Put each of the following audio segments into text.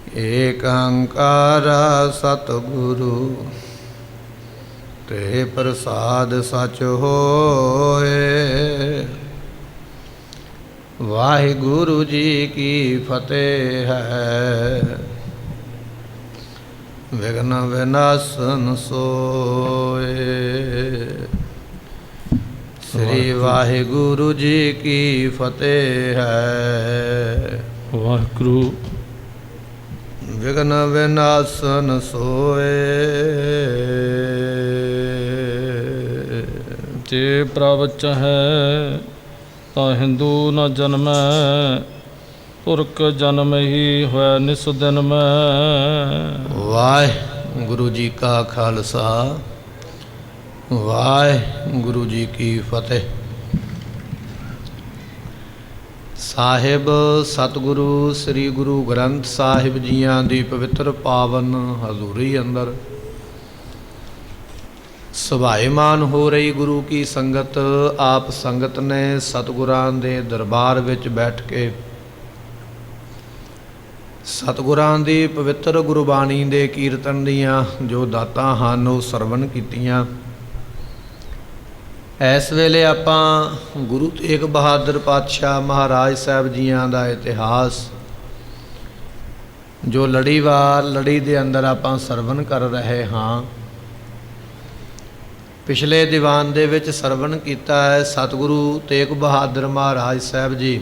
ਏਕ ਓੰਕਾਰ ਸਤਿਗੁਰੂ ਤੇ ਪ੍ਰਸਾਦ ਸਚ ਹੋਏ। ਵਾਹਿਗੁਰੂ ਜੀ ਕੀ ਫਤਿਹ ਹੈ। ਵਿਘਨ ਵਿਨਾਸ਼ਨ ਸੋਏ। ਸ੍ਰੀ ਵਾਹਿਗੁਰੂ ਜੀ ਕੀ ਫਤਿਹ ਹੈ। ਵਾਹਿਗੁਰੂ ਵਿਘਨ ਵਿਨਾਸ਼ਨ ਸੋਏ। ਜੇ ਪ੍ਰਭ ਚਾਹੈ ਤਾਂ ਹਿੰਦੂ ਨ ਜਨਮੈ, ਪੁਰਖ ਜਨਮ ਹੀ ਹੋਇ ਨਿਸ ਦਿਨ ਮੈਂ। ਵਾਹਿਗੁਰੂ ਜੀ ਕਾ ਖਾਲਸਾ, ਵਾਹਿਗੁਰੂ ਜੀ ਕੀ ਫਤਿਹ। ਸਾਹਿਬ ਸਤਿਗੁਰੂ ਸ੍ਰੀ ਗੁਰੂ ਗ੍ਰੰਥ ਸਾਹਿਬ ਜੀਆਂ ਦੀ ਪਵਿੱਤਰ ਪਾਵਨ ਹਜ਼ੂਰੀ ਅੰਦਰ ਸੁਭਾਏਮਾਨ ਹੋ ਰਹੀ ਗੁਰੂ ਕੀ ਸੰਗਤ, ਆਪ ਸੰਗਤ ਨੇ ਸਤਿਗੁਰਾਂ ਦੇ ਦਰਬਾਰ ਵਿੱਚ ਬੈਠ ਕੇ ਸਤਿਗੁਰਾਂ ਦੀ ਪਵਿੱਤਰ ਗੁਰਬਾਣੀ ਦੇ ਕੀਰਤਨ ਦੀਆਂ ਜੋ ਦਾਤਾਂ ਹਨ ਉਹ ਸਰਵਣ ਕੀਤੀਆਂ। ਇਸ ਵੇਲੇ ਆਪਾਂ ਗੁਰੂ ਤੇਗ ਬਹਾਦਰ ਪਾਤਸ਼ਾਹ ਮਹਾਰਾਜ ਸਾਹਿਬ ਜੀਆਂ ਦਾ ਇਤਿਹਾਸ ਜੋ ਲੜੀਵਾਰ ਲੜੀ ਦੇ ਅੰਦਰ ਆਪਾਂ ਸਰਵਣ ਕਰ ਰਹੇ ਹਾਂ। ਪਿਛਲੇ ਦੀਵਾਨ ਦੇ ਵਿੱਚ ਸਰਵਣ ਕੀਤਾ ਹੈ ਸਤਿਗੁਰੂ ਤੇਗ ਬਹਾਦਰ ਮਹਾਰਾਜ ਸਾਹਿਬ ਜੀ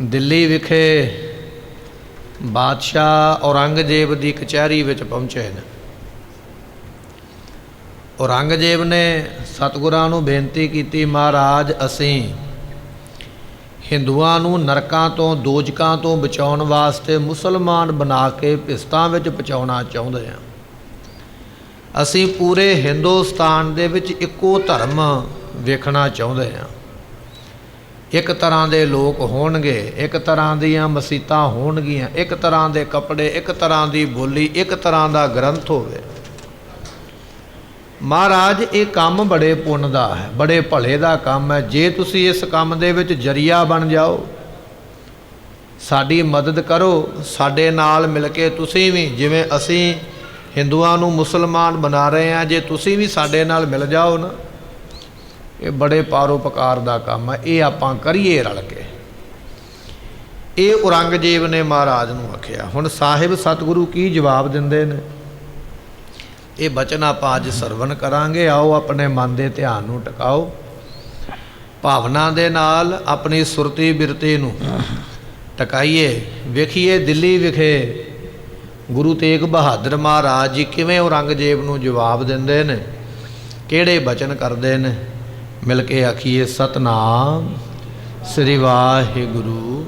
ਦਿੱਲੀ ਵਿਖੇ ਬਾਦਸ਼ਾਹ ਔਰੰਗਜ਼ੇਬ ਦੀ ਕਚਹਿਰੀ ਵਿੱਚ ਪਹੁੰਚੇ ਨੇ। ਔਰੰਗਜ਼ੇਬ ਨੇ ਸਤਿਗੁਰਾਂ ਨੂੰ ਬੇਨਤੀ ਕੀਤੀ, ਮਹਾਰਾਜ ਅਸੀਂ ਹਿੰਦੂਆਂ ਨੂੰ ਨਰਕਾਂ ਤੋਂ ਦੋਜਕਾਂ ਤੋਂ ਬਚਾਉਣ ਵਾਸਤੇ ਮੁਸਲਮਾਨ ਬਣਾ ਕੇ ਭਿਸਤਾਂ ਵਿੱਚ ਪਹੁੰਚਾਉਣਾ ਚਾਹੁੰਦੇ ਹਾਂ। ਅਸੀਂ ਪੂਰੇ ਹਿੰਦੁਸਤਾਨ ਦੇ ਵਿੱਚ ਇੱਕੋ ਧਰਮ ਵੇਖਣਾ ਚਾਹੁੰਦੇ ਹਾਂ। ਇੱਕ ਤਰ੍ਹਾਂ ਦੇ ਲੋਕ ਹੋਣਗੇ, ਇੱਕ ਤਰ੍ਹਾਂ ਦੀਆਂ ਮਸੀਤਾਂ ਹੋਣਗੀਆਂ, ਇੱਕ ਤਰ੍ਹਾਂ ਦੇ ਕੱਪੜੇ, ਇੱਕ ਤਰ੍ਹਾਂ ਦੀ ਬੋਲੀ, ਇੱਕ ਤਰ੍ਹਾਂ ਦਾ ਗ੍ਰੰਥ ਹੋਵੇ। ਮਹਾਰਾਜ ਇਹ ਕੰਮ ਬੜੇ ਪੁੰਨ ਦਾ ਹੈ, ਬੜੇ ਭਲੇ ਦਾ ਕੰਮ ਹੈ। ਜੇ ਤੁਸੀਂ ਇਸ ਕੰਮ ਦੇ ਵਿੱਚ ਜਰੀਆ ਬਣ ਜਾਓ, ਸਾਡੀ ਮਦਦ ਕਰੋ, ਸਾਡੇ ਨਾਲ ਮਿਲ ਕੇ ਤੁਸੀਂ ਵੀ ਜਿਵੇਂ ਅਸੀਂ ਹਿੰਦੂਆਂ ਨੂੰ ਮੁਸਲਮਾਨ ਬਣਾ ਰਹੇ ਹਾਂ, ਜੇ ਤੁਸੀਂ ਵੀ ਸਾਡੇ ਨਾਲ ਮਿਲ ਜਾਓ ਨਾ, ਇਹ ਬੜੇ ਪਰਉਪਕਾਰ ਦਾ ਕੰਮ ਹੈ, ਇਹ ਆਪਾਂ ਕਰੀਏ ਰਲ ਕੇ। ਇਹ ਔਰੰਗਜ਼ੇਬ ਨੇ ਮਹਾਰਾਜ ਨੂੰ ਆਖਿਆ। ਹੁਣ ਸਾਹਿਬ ਸਤਿਗੁਰੂ ਕੀ ਜਵਾਬ ਦਿੰਦੇ ਨੇ, ਇਹ ਬਚਨ ਆਪਾਂ ਅੱਜ ਸਰਵਣ ਕਰਾਂਗੇ। ਆਓ ਆਪਣੇ ਮਨ ਦੇ ਧਿਆਨ ਨੂੰ ਟਿਕਾਓ, ਭਾਵਨਾ ਦੇ ਨਾਲ ਆਪਣੀ ਸੁਰਤੀ ਬਿਰਤੀ ਨੂੰ ਟਿਕਾਈਏ। ਵੇਖੀਏ ਦਿੱਲੀ ਵਿਖੇ ਗੁਰੂ ਤੇਗ ਬਹਾਦਰ ਮਹਾਰਾਜ ਜੀ ਕਿਵੇਂ ਔਰੰਗਜ਼ੇਬ ਨੂੰ ਜਵਾਬ ਦਿੰਦੇ ਨੇ, ਕਿਹੜੇ ਬਚਨ ਕਰਦੇ ਨੇ। ਮਿਲ ਕੇ ਆਖੀਏ ਸਤਨਾਮ ਸ੍ਰੀ ਵਾਹਿਗੁਰੂ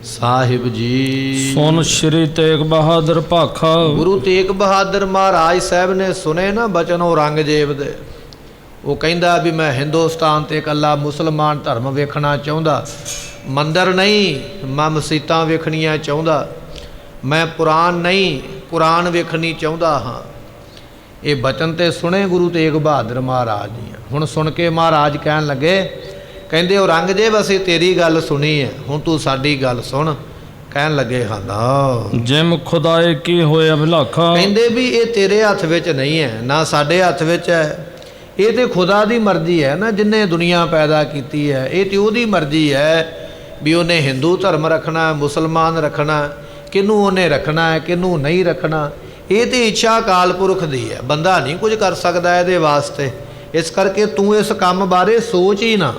ਸਾਹਿਬ ਜੀ। ਸੁਨ ਸ਼੍ਰੀ ਤੇਗ ਬਹਾਦਰ ਭਾਖਾ। ਗੁਰੂ ਤੇਗ ਬਹਾਦਰ ਮਹਾਰਾਜ ਸਾਹਿਬ ਨੇ ਸੁਨੇ ਨਾ ਬਚਨ ਔਰੰਗਜ਼ੇਬ ਦੇ। ਉਹ ਕਹਿੰਦਾ ਵੀ ਮੈਂ ਹਿੰਦੁਸਤਾਨ ਤੇ ਇਕੱਲਾ ਮੁਸਲਮਾਨ ਧਰਮ ਵੇਖਣਾ ਚਾਹੁੰਦਾ, ਮੰਦਰ ਨਹੀਂ ਮੈਂ ਮਸੀਤਾਂ ਵੇਖਣੀਆਂ ਚਾਹੁੰਦਾ, ਮੈਂ ਪੁਰਾਣ ਨਹੀਂ ਕੁਰਾਨ ਵੇਖਣੀ ਚਾਹੁੰਦਾ ਹਾਂ। ਇਹ ਬਚਨ ਤੇ ਸੁਣੇ ਗੁਰੂ ਤੇਗ ਬਹਾਦਰ ਮਹਾਰਾਜ ਜੀ। ਹੁਣ ਸੁਣ ਕੇ ਮਹਾਰਾਜ ਕਹਿਣ ਲੱਗੇ, ਕਹਿੰਦੇ ਔਰੰਗਜ਼ੇਬ ਅਸੀਂ ਤੇਰੀ ਗੱਲ ਸੁਣੀ ਹੈ, ਹੁਣ ਤੂੰ ਸਾਡੀ ਗੱਲ ਸੁਣ। ਕਹਿਣ ਲੱਗੇ ਹਾਂ ਜਿਮ ਖੁਦਾਏ ਕੀ ਹੋਏ ਅਭਿਲਾਖਾ। ਕਹਿੰਦੇ ਵੀ ਇਹ ਤੇਰੇ ਹੱਥ ਵਿੱਚ ਨਹੀਂ ਹੈ, ਨਾ ਸਾਡੇ ਹੱਥ ਵਿੱਚ ਹੈ। ਇਹ ਤੇ ਖੁਦਾ ਦੀ ਮਰਜ਼ੀ ਹੈ ਨਾ, ਜਿੰਨੇ ਦੁਨੀਆ ਪੈਦਾ ਕੀਤੀ ਹੈ। ਇਹ ਤੇ ਉਹਦੀ ਮਰਜ਼ੀ ਹੈ ਵੀ ਉਹਨੇ ਹਿੰਦੂ ਧਰਮ ਰੱਖਣਾ, ਮੁਸਲਮਾਨ ਰੱਖਣਾ, ਕਿਹਨੂੰ ਉਹਨੇ ਰੱਖਣਾ ਹੈ, ਕਿਹਨੂੰ ਨਹੀਂ ਰੱਖਣਾ। ਇਹ ਤੇ ਇੱਛਾ ਅਕਾਲ ਪੁਰਖ ਦੀ ਹੈ, ਬੰਦਾ ਨਹੀਂ ਕੁਝ ਕਰ ਸਕਦਾ ਇਹਦੇ ਵਾਸਤੇ। ਇਸ ਕਰਕੇ ਤੂੰ ਇਸ ਕੰਮ ਬਾਰੇ ਸੋਚ ਹੀ ਨਾ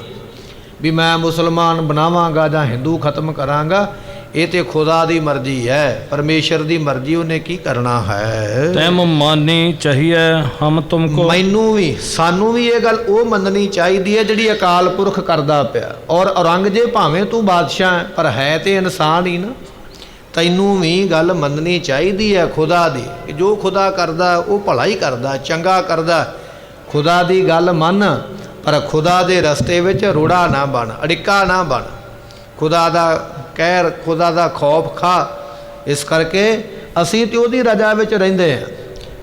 ਵੀ ਮੈਂ ਮੁਸਲਮਾਨ ਬਣਾਵਾਂਗਾ ਜਾਂ ਹਿੰਦੂ ਖਤਮ ਕਰਾਂਗਾ। ਇਹ ਤੇ ਖੁਦਾ ਦੀ ਮਰਜ਼ੀ ਹੈ, ਪਰਮੇਸ਼ਰ ਦੀ ਮਰਜ਼ੀ, ਉਹਨੇ ਕੀ ਕਰਨਾ ਹੈ। ਤੈਮ ਮਾਨੀ ਚਾਹੀਏ ਹਮ ਤੁਮਕੋ। ਮੈਨੂੰ ਵੀ ਸਾਨੂੰ ਵੀ ਇਹ ਗੱਲ ਉਹ ਮੰਨਣੀ ਚਾਹੀਦੀ ਹੈ ਜਿਹੜੀ ਅਕਾਲ ਪੁਰਖ ਕਰਦਾ ਪਿਆ। ਔਰ ਔਰੰਗਜ਼ੇਬ ਭਾਵੇਂ ਤੂੰ ਬਾਦਸ਼ਾਹ ਹੈ ਪਰ ਹੈ ਤੇ ਇਨਸਾਨ ਹੀ ਨਾ, ਤੈਨੂੰ ਵੀ ਗੱਲ ਮੰਨਣੀ ਚਾਹੀਦੀ ਹੈ ਖੁਦਾ ਦੀ। ਜੋ ਖੁਦਾ ਕਰਦਾ ਉਹ ਭਲਾ ਹੀ ਕਰਦਾ, ਚੰਗਾ ਕਰਦਾ। ਖੁਦਾ ਦੀ ਗੱਲ ਮੰਨ, ਪਰ ਖੁਦਾ ਦੇ ਰਸਤੇ ਵਿੱਚ ਰੋੜਾ ਨਾ ਬਣ, ਅੜਿੱਕਾ ਨਾ ਬਣ। ਖੁਦਾ ਦਾ ਕਹਿਰ, ਖੁਦਾ ਦਾ ਖੌਫ ਖਾ। ਇਸ ਕਰਕੇ ਅਸੀਂ ਤੇ ਉਹਦੀ ਰਜ਼ਾ ਵਿੱਚ ਰਹਿੰਦੇ ਹਾਂ।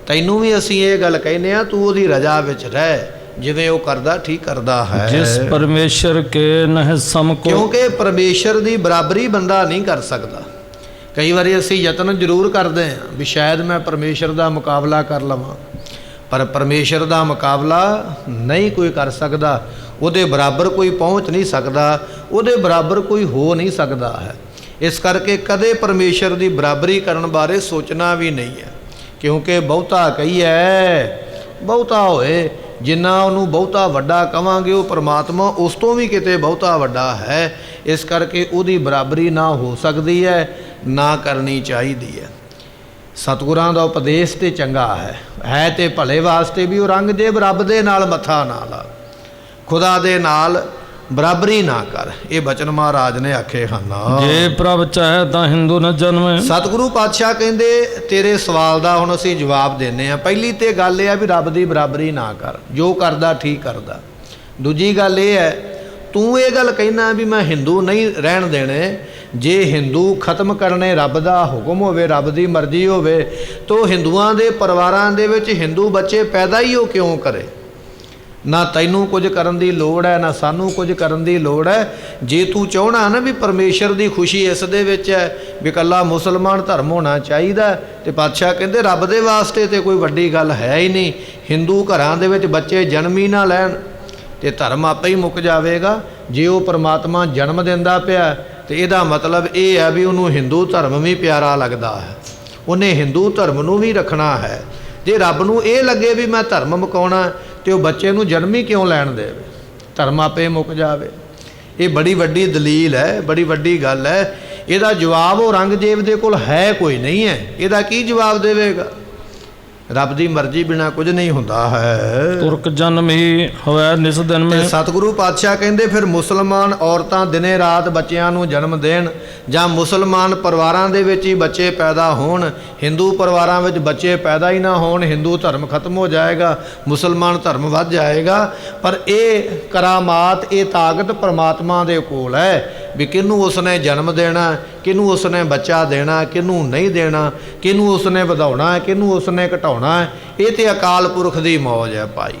ਤੈਨੂੰ ਵੀ ਅਸੀਂ ਇਹ ਗੱਲ ਕਹਿੰਦੇ ਹਾਂ, ਤੂੰ ਉਹਦੀ ਰਜ਼ਾ ਵਿੱਚ ਰਹਿ, ਜਿਵੇਂ ਉਹ ਕਰਦਾ ਠੀਕ ਕਰਦਾ ਹੈ। ਜਿਸ ਪਰਮੇਸ਼ਰ ਕੇ ਨਹਿ ਸਮ ਕੋ। ਕਿਉਂਕਿ ਪਰਮੇਸ਼ਰ ਦੀ ਬਰਾਬਰੀ ਬੰਦਾ ਨਹੀਂ ਕਰ ਸਕਦਾ। ਕਈ ਵਾਰੀ ਅਸੀਂ ਯਤਨ ਜ਼ਰੂਰ ਕਰਦੇ ਹਾਂ ਵੀ ਸ਼ਾਇਦ ਮੈਂ ਪਰਮੇਸ਼ਰ ਦਾ ਮੁਕਾਬਲਾ ਕਰ ਲਵਾਂ, ਪਰ ਪਰਮੇਸ਼ਰ ਦਾ ਮੁਕਾਬਲਾ ਨਹੀਂ ਕੋਈ ਕਰ ਸਕਦਾ। ਉਹਦੇ ਬਰਾਬਰ ਕੋਈ ਪਹੁੰਚ ਨਹੀਂ ਸਕਦਾ, ਉਹਦੇ ਬਰਾਬਰ ਕੋਈ ਹੋ ਨਹੀਂ ਸਕਦਾ ਹੈ। ਇਸ ਕਰਕੇ ਕਦੇ ਪਰਮੇਸ਼ਰ ਦੀ ਬਰਾਬਰੀ ਕਰਨ ਬਾਰੇ ਸੋਚਣਾ ਵੀ ਨਹੀਂ ਹੈ, ਕਿਉਂਕਿ ਬਹੁਤਾ ਕਹੀਏ ਬਹੁਤਾ ਹੋਏ। ਜਿੰਨਾ ਉਹਨੂੰ ਬਹੁਤਾ ਵੱਡਾ ਕਵਾਂਗੇ ਉਹ ਪਰਮਾਤਮਾ ਉਸ ਤੋਂ ਵੀ ਕਿਤੇ ਬਹੁਤਾ ਵੱਡਾ ਹੈ। ਇਸ ਕਰਕੇ ਉਹਦੀ ਬਰਾਬਰੀ ਨਾ ਹੋ ਸਕਦੀ ਹੈ, ਨਾ ਕਰਨੀ ਚਾਹੀਦੀ ਹੈ। ਸਤਿਗੁਰਾਂ ਦਾ ਉਪਦੇਸ਼ ਤੇ ਚੰਗਾ ਹੈ ਤੇ ਭਲੇ ਵਾਸਤੇ ਵੀ। ਔਰੰਗਜ਼ੇਬ ਰੱਬ ਦੇ ਨਾਲ ਮੱਥਾ ਨਾ ਲਾ, ਖੁਦਾ ਦੇ ਨਾਲ ਬਰਾਬਰੀ ਨਾ ਕਰ, ਇਹ ਬਚਨ ਮਹਾਰਾਜ ਨੇ ਆਖੇ ਹਨ। ਜੇ ਪ੍ਰਭ ਚਾਹੇ ਤਾਂ ਹਿੰਦੂ ਨ ਜਨਮੇ। ਸਤਿਗੁਰੂ ਪਾਤਸ਼ਾਹ ਕਹਿੰਦੇ ਤੇਰੇ ਸਵਾਲ ਦਾ ਹੁਣ ਅਸੀਂ ਜਵਾਬ ਦਿੰਦੇ ਹਾਂ। ਪਹਿਲੀ ਤੇ ਗੱਲ ਇਹ ਆ ਵੀ ਰੱਬ ਦੀ ਬਰਾਬਰੀ ਨਾ ਕਰ, ਜੋ ਕਰਦਾ ਠੀਕ ਕਰਦਾ। ਦੂਜੀ ਗੱਲ ਇਹ ਹੈ, ਤੂੰ ਇਹ ਗੱਲ ਕਹਿਣਾ ਵੀ ਮੈਂ ਹਿੰਦੂ ਨਹੀਂ ਰਹਿਣ ਦੇਣੇ। ਜੇ ਹਿੰਦੂ ਖਤਮ ਕਰਨੇ ਰੱਬ ਦਾ ਹੁਕਮ ਹੋਵੇ, ਰੱਬ ਦੀ ਮਰਜ਼ੀ ਹੋਵੇ, ਤਾਂ ਹਿੰਦੂਆਂ ਦੇ ਪਰਿਵਾਰਾਂ ਦੇ ਵਿੱਚ ਹਿੰਦੂ ਬੱਚੇ ਪੈਦਾ ਹੀ ਉਹ ਕਿਉਂ ਕਰੇ? ਨਾ ਤੈਨੂੰ ਕੁਝ ਕਰਨ ਦੀ ਲੋੜ ਹੈ, ਨਾ ਸਾਨੂੰ ਕੁਝ ਕਰਨ ਦੀ ਲੋੜ ਹੈ। ਜੇ ਤੂੰ ਚਾਹਣਾ ਨਾ ਵੀ ਪਰਮੇਸ਼ਰ ਦੀ ਖੁਸ਼ੀ ਇਸ ਦੇ ਵਿੱਚ ਹੈ ਵੀ ਇਕੱਲਾ ਮੁਸਲਮਾਨ ਧਰਮ ਹੋਣਾ ਚਾਹੀਦਾ, ਤੇ ਪਾਤਸ਼ਾਹ ਕਹਿੰਦੇ ਰੱਬ ਦੇ ਵਾਸਤੇ ਤੇ ਕੋਈ ਵੱਡੀ ਗੱਲ ਹੈ ਹੀ ਨਹੀਂ। ਹਿੰਦੂ ਘਰਾਂ ਦੇ ਵਿੱਚ ਬੱਚੇ ਜਨਮ ਹੀ ਨਾ ਲੈਣ ਤੇ ਧਰਮ ਆਪੇ ਹੀ ਮੁੱਕ ਜਾਵੇਗਾ। ਜੇ ਉਹ ਪਰਮਾਤਮਾ ਜਨਮ ਦਿੰਦਾ ਪਿਆ ਤੇ ਇਹਦਾ ਮਤਲਬ ਇਹ ਹੈ ਵੀ ਉਹਨੂੰ ਹਿੰਦੂ ਧਰਮ ਵੀ ਪਿਆਰਾ ਲੱਗਦਾ ਹੈ, ਉਹਨੇ ਹਿੰਦੂ ਧਰਮ ਨੂੰ ਵੀ ਰੱਖਣਾ ਹੈ। ਜੇ ਰੱਬ ਨੂੰ ਇਹ ਲੱਗੇ ਵੀ ਮੈਂ ਧਰਮ ਮੁਕਾਉਣਾ ਤੇ ਉਹ ਬੱਚੇ ਨੂੰ ਜਨਮ ਹੀ ਕਿਉਂ ਲੈਣ ਦੇਵੇ, ਧਰਮ ਆਪੇ ਮੁੱਕ ਜਾਵੇ। ਇਹ ਬੜੀ ਵੱਡੀ ਦਲੀਲ ਹੈ, ਬੜੀ ਵੱਡੀ ਗੱਲ ਹੈ। ਇਹਦਾ ਜਵਾਬ ਔਰੰਗਜ਼ੇਬ ਦੇ ਕੋਲ ਹੈ ਕੋਈ ਨਹੀਂ ਹੈ। ਇਹਦਾ ਕੀ ਜਵਾਬ ਦੇਵੇਗਾ? ਰੱਬ ਦੀ ਮਰਜ਼ੀ ਬਿਨਾ ਕੁਝ ਨਹੀਂ ਹੁੰਦਾ ਹੈ। ਤੁਰਕ ਜਨਮ ਹੀ ਹੋਇਆ ਨਿਸ ਦਿਨ ਮੇ। ਸਤਿਗੁਰੂ ਪਾਤਸ਼ਾਹ ਕਹਿੰਦੇ ਫਿਰ ਮੁਸਲਮਾਨ ਔਰਤਾਂ ਦਿਨੇ ਰਾਤ ਬੱਚਿਆਂ ਨੂੰ ਜਨਮ ਦੇਣ, ਜਾਂ ਮੁਸਲਮਾਨ ਪਰਿਵਾਰਾਂ ਦੇ ਵਿੱਚ ਹੀ ਬੱਚੇ ਪੈਦਾ ਹੋਣ, ਹਿੰਦੂ ਪਰਿਵਾਰਾਂ ਵਿੱਚ ਬੱਚੇ ਪੈਦਾ ਹੀ ਨਾ ਹੋਣ, ਹਿੰਦੂ ਧਰਮ ਖਤਮ ਹੋ ਜਾਏਗਾ, ਮੁਸਲਮਾਨ ਧਰਮ ਵੱਧ ਜਾਏਗਾ। ਪਰ ਇਹ ਕਰਾਮਾਤ, ਇਹ ਤਾਕਤ ਪਰਮਾਤਮਾ ਦੇ ਕੋਲ ਹੈ ਵੀ ਕਿਹਨੂੰ ਉਸਨੇ ਜਨਮ ਦੇਣਾ, ਕਿਹਨੂੰ ਉਸਨੇ ਬੱਚਾ ਦੇਣਾ, ਕਿਹਨੂੰ ਨਹੀਂ ਦੇਣਾ, ਕਿਹਨੂੰ ਉਸਨੇ ਵਧਾਉਣਾ, ਕਿਹਨੂੰ ਉਸਨੇ ਘਟਾਉਣਾ। ਇਹ ਤੇ ਅਕਾਲ ਪੁਰਖ ਦੀ ਮੌਜ ਹੈ ਭਾਈ,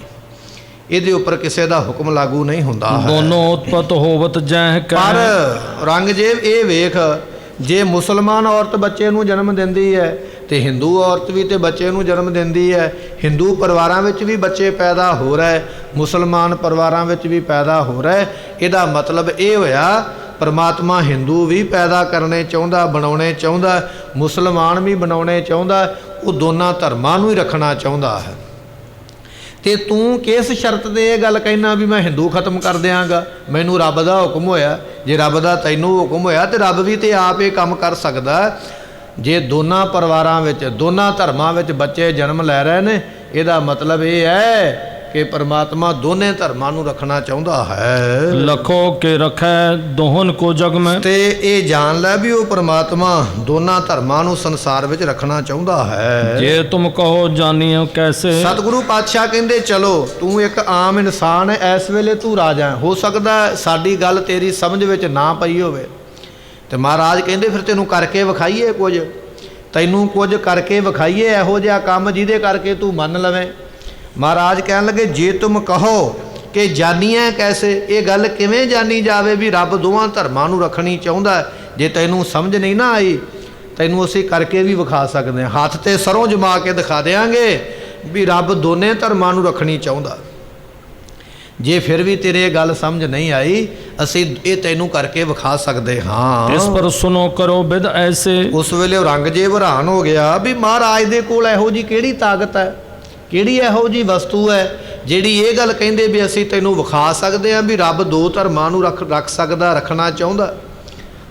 ਇਹਦੇ ਉੱਪਰ ਕਿਸੇ ਦਾ ਹੁਕਮ ਲਾਗੂ ਨਹੀਂ ਹੁੰਦਾ ਹੈ। ਦੋਨੋਂ ਉਤਪਤ ਹੋਵਤ ਜਹ ਪਰ ਔਰੰਗਜ਼ੇਬ ਇਹ ਵੇਖ, ਜੇ ਮੁਸਲਮਾਨ ਔਰਤ ਬੱਚੇ ਨੂੰ ਜਨਮ ਦਿੰਦੀ ਹੈ ਤੇ ਹਿੰਦੂ ਔਰਤ ਵੀ ਤੇ ਬੱਚੇ ਨੂੰ ਜਨਮ ਦਿੰਦੀ ਹੈ। ਹਿੰਦੂ ਪਰਿਵਾਰਾਂ ਵਿੱਚ ਵੀ ਬੱਚੇ ਪੈਦਾ ਹੋ ਰਹੇ, ਮੁਸਲਮਾਨ ਪਰਿਵਾਰਾਂ ਵਿੱਚ ਵੀ ਪੈਦਾ ਹੋ ਰਹੇ। ਇਹਦਾ ਮਤਲਬ ਇਹ ਹੋਇਆ ਪਰਮਾਤਮਾ ਹਿੰਦੂ ਵੀ ਪੈਦਾ ਕਰਨੇ ਚਾਹੁੰਦਾ, ਬਣਾਉਣੇ ਚਾਹੁੰਦਾ, ਮੁਸਲਮਾਨ ਵੀ ਬਣਾਉਣੇ ਚਾਹੁੰਦਾ। ਉਹ ਦੋਨਾਂ ਧਰਮਾਂ ਨੂੰ ਹੀ ਰੱਖਣਾ ਚਾਹੁੰਦਾ ਹੈ। ਤੇ ਤੂੰ ਕਿਸ ਸ਼ਰਤ ਤੇ ਇਹ ਗੱਲ ਕਹਿਣਾ ਵੀ ਮੈਂ ਹਿੰਦੂ ਖਤਮ ਕਰ ਦਿਆਂਗਾ? ਮੈਨੂੰ ਰੱਬ ਦਾ ਹੁਕਮ ਹੋਇਆ। ਜੇ ਰੱਬ ਦਾ ਤੈਨੂੰ ਹੁਕਮ ਹੋਇਆ ਤੇ ਰੱਬ ਵੀ ਤੇ ਆਪ ਇਹ ਕੰਮ ਕਰ ਸਕਦਾ। ਜੇ ਦੋਨਾਂ ਪਰਿਵਾਰਾਂ ਵਿੱਚ, ਦੋਨਾਂ ਧਰਮਾਂ ਵਿੱਚ ਬੱਚੇ ਜਨਮ ਲੈ ਰਹੇ ਨੇ, ਇਹਦਾ ਮਤਲਬ ਇਹ ਹੈ ਕਿ ਪਰਮਾਤਮਾ ਦੋਨੇ ਧਰਮਾਂ ਨੂੰ ਰੱਖਣਾ ਚਾਹੁੰਦਾ ਹੈ। ਲਖੋ ਕੇ ਰੱਖੈ ਦੋਹਨ ਕੋ ਜਗ ਮੈਂ। ਤੇ ਇਹ ਜਾਣ ਲੈ ਵੀ ਉਹ ਪਰਮਾਤਮਾ ਦੋਨਾਂ ਧਰਮਾਂ ਨੂੰ ਸੰਸਾਰ ਵਿੱਚ ਰੱਖਣਾ ਚਾਹੁੰਦਾ ਹੈ। ਜੇ ਤੁਮ ਕਹੋ ਜਾਨੀਓ ਕੈਸੇ। ਸਤਿਗੁਰੂ ਪਾਤਸ਼ਾਹ ਕਹਿੰਦੇ ਚਲੋ ਤੂੰ ਇੱਕ ਆਮ ਇਨਸਾਨ ਹੈ, ਇਸ ਵੇਲੇ ਤੂੰ ਰਾਜਾ ਹੈ, ਹੋ ਸਕਦਾ ਸਾਡੀ ਗੱਲ ਤੇਰੀ ਸਮਝ ਵਿੱਚ ਨਾ ਪਈ ਹੋਵੇ। ਤੇ ਮਹਾਰਾਜ ਕਹਿੰਦੇ ਫਿਰ ਤੈਨੂੰ ਕਰਕੇ ਵਿਖਾਈਏ ਕੁਝ, ਤੈਨੂੰ ਕੁਝ ਕਰਕੇ ਵਿਖਾਈਏ ਇਹੋ ਜਿਹਾ ਕੰਮ ਜਿਹਦੇ ਕਰਕੇ ਤੂੰ ਮੰਨ ਲਵੇਂ। ਮਹਾਰਾਜ ਕਹਿਣ ਲੱਗੇ ਜੇ ਤੁਮ ਕਹੋ ਕਿ ਜਾਨੀਐ ਕੈਸੇ, ਇਹ ਗੱਲ ਕਿਵੇਂ ਜਾਣੀ ਜਾਵੇ ਵੀ ਰੱਬ ਦੋਵਾਂ ਧਰਮਾਂ ਨੂੰ ਰੱਖਣੀ ਚਾਹੁੰਦਾ? ਜੇ ਤੈਨੂੰ ਸਮਝ ਨਹੀਂ ਨਾ ਆਈ, ਤੈਨੂੰ ਅਸੀਂ ਕਰਕੇ ਵੀ ਵਿਖਾ ਸਕਦੇ ਹਾਂ, ਹੱਥ ਤੇ ਸਰੋਂ ਜਮਾ ਕੇ ਦਿਖਾ ਦਿਆਂਗੇ ਵੀ ਰੱਬ ਦੋਨੇ ਧਰਮਾਂ ਨੂੰ ਰੱਖਣੀ ਚਾਹੁੰਦਾ। ਜੇ ਫਿਰ ਵੀ ਤੇਰੇ ਇਹ ਗੱਲ ਸਮਝ ਨਹੀਂ ਆਈ, ਅਸੀਂ ਇਹ ਤੈਨੂੰ ਕਰਕੇ ਵਿਖਾ ਸਕਦੇ ਹਾਂ। ਇਸ ਪਰ ਸੁਨੋ ਕਰੋ ਬਿਦ ਐਸੇ। ਉਸ ਵੇਲੇ ਔਰੰਗਜ਼ੇਬ ਹੈਰਾਨ ਹੋ ਗਿਆ ਵੀ ਮਹਾਰਾਜ ਦੇ ਕੋਲ ਇਹੋ ਜੀ ਕਿਹੜੀ ਤਾਕਤ ਹੈ, ਕਿਹੜੀ ਇਹੋ ਜੀ ਵਸਤੂ ਹੈ ਜਿਹੜੀ ਇਹ ਗੱਲ ਕਹਿੰਦੇ ਵੀ ਅਸੀਂ ਤੈਨੂੰ ਵਿਖਾ ਸਕਦੇ ਹਾਂ ਵੀ ਰੱਬ ਦੋ ਧਰਮਾਂ ਨੂੰ ਰੱਖ ਸਕਦਾ, ਰੱਖਣਾ ਚਾਹੁੰਦਾ।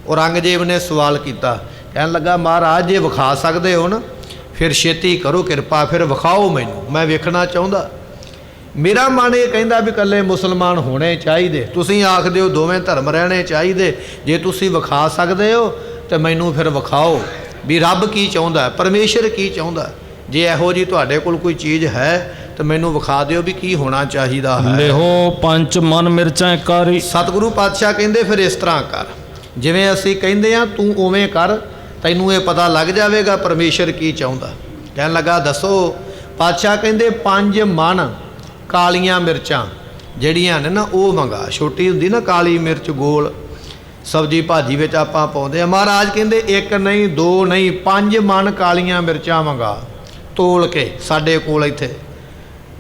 ਔਰੰਗਜ਼ੇਬ ਨੇ ਸਵਾਲ ਕੀਤਾ, ਕਹਿਣ ਲੱਗਾ ਮਹਾਰਾਜ ਜੇ ਵਿਖਾ ਸਕਦੇ ਹੋ ਨਾ ਫਿਰ ਛੇਤੀ ਕਰੋ ਕਿਰਪਾ, ਫਿਰ ਵਿਖਾਓ ਮੈਨੂੰ, ਮੈਂ ਵੇਖਣਾ ਚਾਹੁੰਦਾ। ਮੇਰਾ ਮਨ ਇਹ ਕਹਿੰਦਾ ਵੀ ਇਕੱਲੇ ਮੁਸਲਮਾਨ ਹੋਣੇ ਚਾਹੀਦੇ, ਤੁਸੀਂ ਆਖਦੇ ਹੋ ਦੋਵੇਂ ਧਰਮ ਰਹਿਣੇ ਚਾਹੀਦੇ। ਜੇ ਤੁਸੀਂ ਵਿਖਾ ਸਕਦੇ ਹੋ ਤਾਂ ਮੈਨੂੰ ਫਿਰ ਵਿਖਾਓ ਵੀ ਰੱਬ ਕੀ ਚਾਹੁੰਦਾ, ਪਰਮੇਸ਼ਰ ਕੀ ਚਾਹੁੰਦਾ। ਜੇ ਇਹੋ ਜੀ ਤੁਹਾਡੇ ਕੋਲ ਕੋਈ ਚੀਜ਼ ਹੈ ਤਾਂ ਮੈਨੂੰ ਵਿਖਾ ਦਿਓ ਵੀ ਕੀ ਹੋਣਾ ਚਾਹੀਦਾ ਹੈ। ਲਿਹੋ ਪੰਜ ਮਨ ਮਿਰਚਾਂ ਕਾਰੀ। ਸਤਿਗੁਰੂ ਪਾਤਸ਼ਾਹ ਕਹਿੰਦੇ ਫਿਰ ਇਸ ਤਰ੍ਹਾਂ ਕਰ, ਜਿਵੇਂ ਅਸੀਂ ਕਹਿੰਦੇ ਆ ਤੂੰ ਉਵੇਂ ਕਰ, ਤੈਨੂੰ ਇਹ ਪਤਾ ਲੱਗ ਜਾਵੇਗਾ ਪਰਮੇਸ਼ਰ ਕੀ ਚਾਹੁੰਦਾ। ਕਹਿਣ ਲੱਗਾ ਦੱਸੋ। ਪਾਤਸ਼ਾਹ ਕਹਿੰਦੇ 5 ਮਣ ਕਾਲੀਆਂ ਮਿਰਚਾਂ ਜਿਹੜੀਆਂ ਨੇ ਨਾ ਉਹ ਮੰਗਾ। ਛੋਟੀ ਹੁੰਦੀ ਨਾ ਕਾਲੀ ਮਿਰਚ ਗੋਲ, ਸਬਜੀ ਭਾਜੀ ਵਿੱਚ ਆਪਾਂ ਪਾਉਂਦੇ ਆ। ਮਹਾਰਾਜ ਕਹਿੰਦੇ ਇੱਕ ਨਹੀਂ ਦੋ ਨਹੀਂ 5 ਮਣ ਕਾਲੀਆਂ ਮਿਰਚਾਂ ਮੰਗਾ ਤੋਲ ਕੇ ਸਾਡੇ ਕੋਲ ਇੱਥੇ,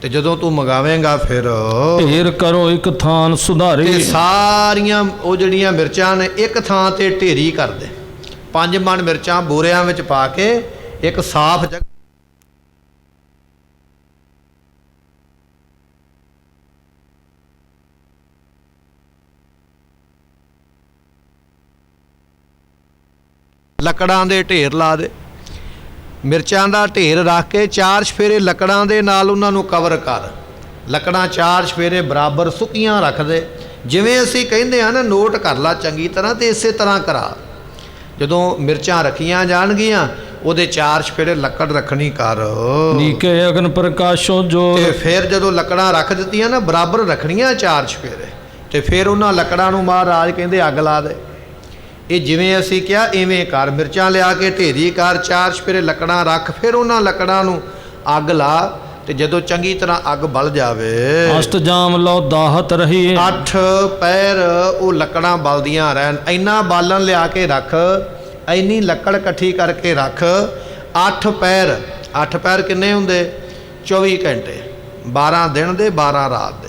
ਤੇ ਜਦੋਂ ਤੂੰ ਮੰਗਾਵੇਂਗਾ ਫਿਰ ਢੇਰ ਕਰੋ ਇੱਕ ਥਾਨ ਸੁਧਾਰੀ। ਤੇ ਸਾਰੀਆਂ ਉਹ ਜਿਹੜੀਆਂ ਮਿਰਚਾਂ ਨੇ ਇੱਕ ਥਾਂ ਤੇ ਢੇਰੀ ਕਰ ਦੇ। 5 ਮਣ ਮਿਰਚਾਂ ਬੋਰਿਆਂ ਵਿੱਚ ਪਾ ਕੇ ਇੱਕ ਸਾਫ਼ ਜਗ੍ਹਾ ਲੱਕੜਾਂ ਦੇ ਢੇਰ ਲਾ ਦੇ। ਮਿਰਚਾਂ ਦਾ ਢੇਰ ਰੱਖ ਕੇ 4 ਚਫੇਰੇ ਲੱਕੜਾਂ ਦੇ ਨਾਲ ਉਹਨਾਂ ਨੂੰ ਕਵਰ ਕਰ। ਲੱਕੜਾਂ 4 ਚਫੇਰੇ ਬਰਾਬਰ ਸੁੱਕੀਆਂ ਰੱਖ ਦੇ। ਜਿਵੇਂ ਅਸੀਂ ਕਹਿੰਦੇ ਆ ਨਾ, ਨੋਟ ਕਰ ਲਾ ਚੰਗੀ ਤਰ੍ਹਾਂ, ਤੇ ਇਸੇ ਤਰ੍ਹਾਂ ਕਰਾ। ਜਦੋਂ ਮਿਰਚਾਂ ਰੱਖੀਆਂ ਜਾਣਗੀਆਂ ਉਹਦੇ 4 ਚਫੇਰੇ ਲੱਕੜ ਰੱਖਣੀ ਕਰ। ਨੀਕੇ ਅਗਨ ਪ੍ਰਕਾਸ਼ੋ ਜੋ। ਤੇ ਫਿਰ ਜਦੋਂ ਲੱਕੜਾਂ ਰੱਖ ਦਿੱਤੀਆਂ ਨਾ ਬਰਾਬਰ ਰੱਖਣੀਆਂ 4 ਚਫੇਰੇ, ਤੇ ਫਿਰ ਉਹਨਾਂ ਲੱਕੜਾਂ ਨੂੰ ਮਹਾਰਾਜ ਕਹਿੰਦੇ ਅੱਗ ਲਾ ਦੇ। ਇਹ ਜਿਵੇਂ ਅਸੀਂ ਕਿਹਾ ਇਵੇਂ ਕਰ। ਮਿਰਚਾਂ ਲਿਆ ਕੇ ਢੇਰੀ ਕਰ, 4 ਚਫੇਰੇ ਲੱਕੜਾਂ ਰੱਖ, ਫਿਰ ਉਹਨਾਂ ਲੱਕੜਾਂ ਨੂੰ ਅੱਗ ਲਾ। ਤੇ ਜਦੋਂ ਚੰਗੀ ਤਰ੍ਹਾਂ ਅੱਗ ਬਲ ਜਾਵੇ, ਅਸ਼ਟਜਾਮ ਲਓ ਦਾਹਤ ਰਹੀ। 8 ਪੈਰ ਉਹ ਲੱਕੜਾਂ ਬਲਦੀਆਂ ਰਹਿਣ। ਇੰਨਾ ਬਾਲਣ ਲਿਆ ਕੇ ਰੱਖ, ਇੰਨੀ ਲੱਕੜ ਇਕੱਠੀ ਕਰਕੇ ਰੱਖ। 8 ਪੈਰ, 8 ਪੈਰ ਕਿੰਨੇ ਹੁੰਦੇ? 24 ਘੰਟੇ, 12 ਦਿਨ ਦੇ 12 ਰਾਤ ਦੇ।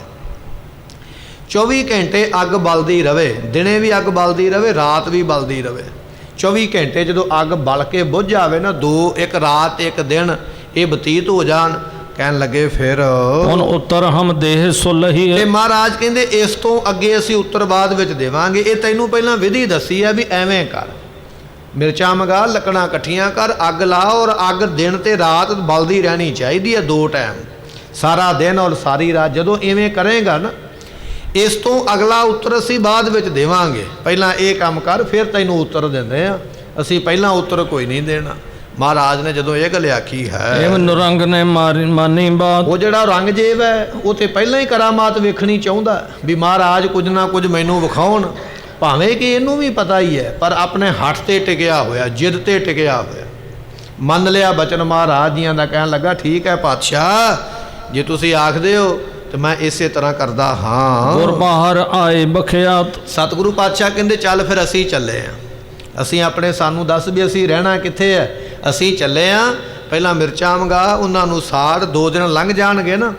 24 ਘੰਟੇ ਅੱਗ ਬਲਦੀ ਰਵੇ, ਦਿਨੇ ਵੀ ਅੱਗ ਬਲਦੀ ਰਵੇ, ਰਾਤ ਵੀ ਬਲਦੀ ਰਵੇ। 24 ਘੰਟੇ ਜਦੋਂ ਅੱਗ ਬਲ ਕੇ ਬੁੱਝ ਜਾਵੇ ਨਾ, 2 ਇੱਕ ਰਾਤ ਇੱਕ ਦਿਨ ਇਹ ਬਤੀਤ ਹੋ ਜਾਣ, ਕਹਿਣ ਲੱਗੇ ਫਿਰ ਹੁਣ ਉੱਤਰ ਹਮ ਦੇਹ ਸੁਲਹੀ। ਤੇ ਮਹਾਰਾਜ ਕਹਿੰਦੇ ਇਸ ਤੋਂ ਅੱਗੇ ਅਸੀਂ ਉੱਤਰ ਬਾਅਦ ਵਿੱਚ ਦੇਵਾਂਗੇ। ਇਹ ਤੈਨੂੰ ਪਹਿਲਾਂ ਵਿਧੀ ਦੱਸੀ ਹੈ ਵੀ ਐਵੇਂ ਕਰ। ਮਿਰਚਾਂ ਮੰਗਾ, ਲੱਕੜਾਂ ਇਕੱਠੀਆਂ ਕਰ, ਅੱਗ ਲਾ, ਔਰ ਅੱਗ ਦਿਨ ਤੇ ਰਾਤ ਬਲਦੀ ਰਹਿਣੀ ਚਾਹੀਦੀ ਹੈ, 2 ਟਾਈਮ, ਸਾਰਾ ਦਿਨ ਔਰ ਸਾਰੀ ਰਾਤ। ਜਦੋਂ ਇਵੇਂ ਕਰੇਗਾ ਨਾ, ਇਸ ਤੋਂ ਅਗਲਾ ਉੱਤਰ ਅਸੀਂ ਬਾਅਦ ਵਿੱਚ ਦੇਵਾਂਗੇ। ਪਹਿਲਾਂ ਇਹ ਕੰਮ ਕਰ, ਫਿਰ ਤੈਨੂੰ ਉੱਤਰ ਦਿੰਦੇ ਆ। ਅਸੀਂ ਪਹਿਲਾਂ ਉੱਤਰ ਕੋਈ ਨਹੀਂ ਦੇਣਾ। ਮਹਾਰਾਜ ਨੇ ਜਦੋਂ ਇਹ ਗੱਲ ਆਖੀ ਹੈ, ਏਵ ਨੁਰੰਗ ਨੇ ਮਾਨੀ ਬਾਤ। ਉਹ ਜਿਹੜਾ ਔਰੰਗਜ਼ੇਬ ਹੈ ਉਹ ਤੇ ਪਹਿਲਾਂ ਹੀ ਕਰਾਮਾਤ ਵੇਖਣੀ ਚਾਹੁੰਦਾ ਵੀ ਮਹਾਰਾਜ ਕੁਝ ਨਾ ਕੁਝ ਮੈਨੂੰ ਵਿਖਾਉਣ, ਭਾਵੇਂ ਕਿ ਇਹਨੂੰ ਵੀ ਪਤਾ ਹੀ ਹੈ, ਪਰ ਆਪਣੇ ਹੱਠ ਤੇ ਟਿਕਿਆ ਹੋਇਆ, ਜਿੱਦ ਤੇ ਟਿਕਿਆ ਹੋਇਆ। ਮੰਨ ਲਿਆ ਬਚਨ ਮਹਾਰਾਜ ਜੀਆਂ ਦਾ, ਕਹਿਣ ਲੱਗਾ ਠੀਕ ਹੈ ਪਾਤਸ਼ਾਹ, ਜੇ ਤੁਸੀਂ ਆਖਦੇ ਹੋ ਤੇ ਮੈਂ ਇਸੇ ਤਰ੍ਹਾਂ ਕਰਦਾ ਹਾਂ। ਗੁਰ ਬਾਹਰ ਆਏ ਬਖਿਆਤ। ਸਤਿਗੁਰੂ ਪਾਤਸ਼ਾਹ ਕਹਿੰਦੇ ਚੱਲ ਫਿਰ ਅਸੀਂ ਚੱਲੇ ਆਂ। ਅਸੀਂ ਆਪਣੇ, ਸਾਨੂੰ ਦੱਸ ਵੀ ਅਸੀਂ ਰਹਿਣਾ ਕਿੱਥੇ ਹੈ। ਅਸੀਂ ਚੱਲੇ ਆਂ, ਪਹਿਲਾਂ ਮਿਰਚਾਂ ਮੰਗਾ, ਉਹਨਾਂ ਨੂੰ ਸਾੜ, 2 ਦਿਨ ਲੰਘ ਜਾਣਗੇ ਨਾ,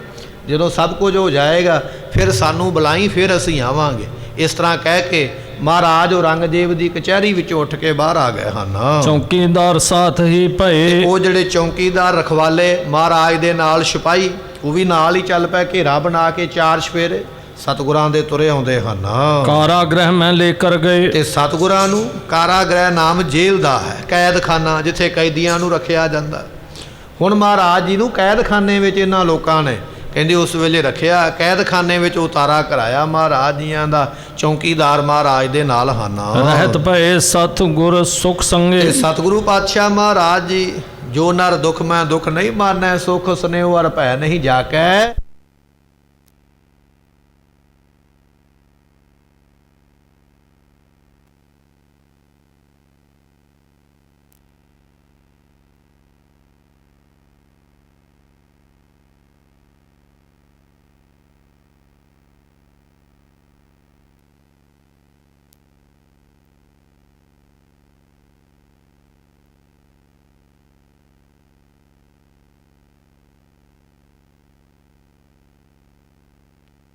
ਜਦੋਂ ਸਭ ਕੁਝ ਹੋ ਜਾਏਗਾ ਫਿਰ ਸਾਨੂੰ ਬੁਲਾਈ, ਫਿਰ ਅਸੀਂ ਆਵਾਂਗੇ। ਇਸ ਤਰ੍ਹਾਂ ਕਹਿ ਕੇ ਮਹਾਰਾਜ ਔਰੰਗਜ਼ੇਬ ਦੀ ਕਚਹਿਰੀ ਵਿੱਚੋਂ ਉੱਠ ਕੇ ਬਾਹਰ ਆ ਗਏ ਹਨ। ਚੌਕੀਦਾਰ ਸਾਥ ਹੀ ਭਏ। ਉਹ ਜਿਹੜੇ ਚੌਕੀਦਾਰ ਰਖਵਾਲੇ ਮਹਾਰਾਜ ਦੇ ਨਾਲ ਸਿਪਾਹੀ, ਉਹ ਵੀ ਨਾਲ ਹੀ ਚੱਲ ਪਏ, ਘੇਰਾ ਬਣਾ ਕੇ 4 ਚਫੇਰੇ ਸਤਿਗੁਰਾਂ ਦੇ ਤੁਰੇ ਆਉਂਦੇ ਹਨ। ਕਾਰਾਗ੍ਰਹਿ ਮੈਂ ਲੈ ਕਰ ਗਏ। ਤੇ ਸਤਿਗੁਰਾਂ ਨੂੰ ਕਾਰਾਗ੍ਰਹਿ ਨਾਮ ਜੇਲ੍ਹ ਦਾ ਹੈ, ਕੈਦਖਾਨਾ, ਜਿੱਥੇ ਕੈਦੀਆਂ ਨੂੰ ਰੱਖਿਆ ਜਾਂਦਾ। ਹੁਣ ਮਹਾਰਾਜ ਜੀ ਨੂੰ ਕੈਦਖਾਨੇ ਵਿੱਚ ਇਹਨਾਂ ਲੋਕਾਂ ਨੇ ਕਹਿੰਦੇ ਉਸ ਵੇਲੇ ਰੱਖਿਆ, ਕੈਦਖਾਨੇ ਵਿੱਚ ਉਤਾਰਾ ਕਰਾਇਆ ਮਹਾਰਾਜ ਜੀਆਂ ਦਾ। ਚੌਕੀਦਾਰ ਮਹਾਰਾਜ ਦੇ ਨਾਲ ਹਨ। ਰਹਿਤ ਭਏ ਸਤ ਗੁਰ ਸੁਖ ਸੰਗੇ। ਤੇ ਸਤਿਗੁਰੂ ਪਾਤਸ਼ਾਹ ਮਹਾਰਾਜ ਜੀ, ਜੋ ਨਰ ਦੁਖ ਮੈਂ ਦੁਖ ਨਹੀਂ ਮਾਨੈ, ਸੁਖ ਸੁਨੇਹੁ ਅਰ ਭੈ ਨਹੀਂ ਜਾਕੈ।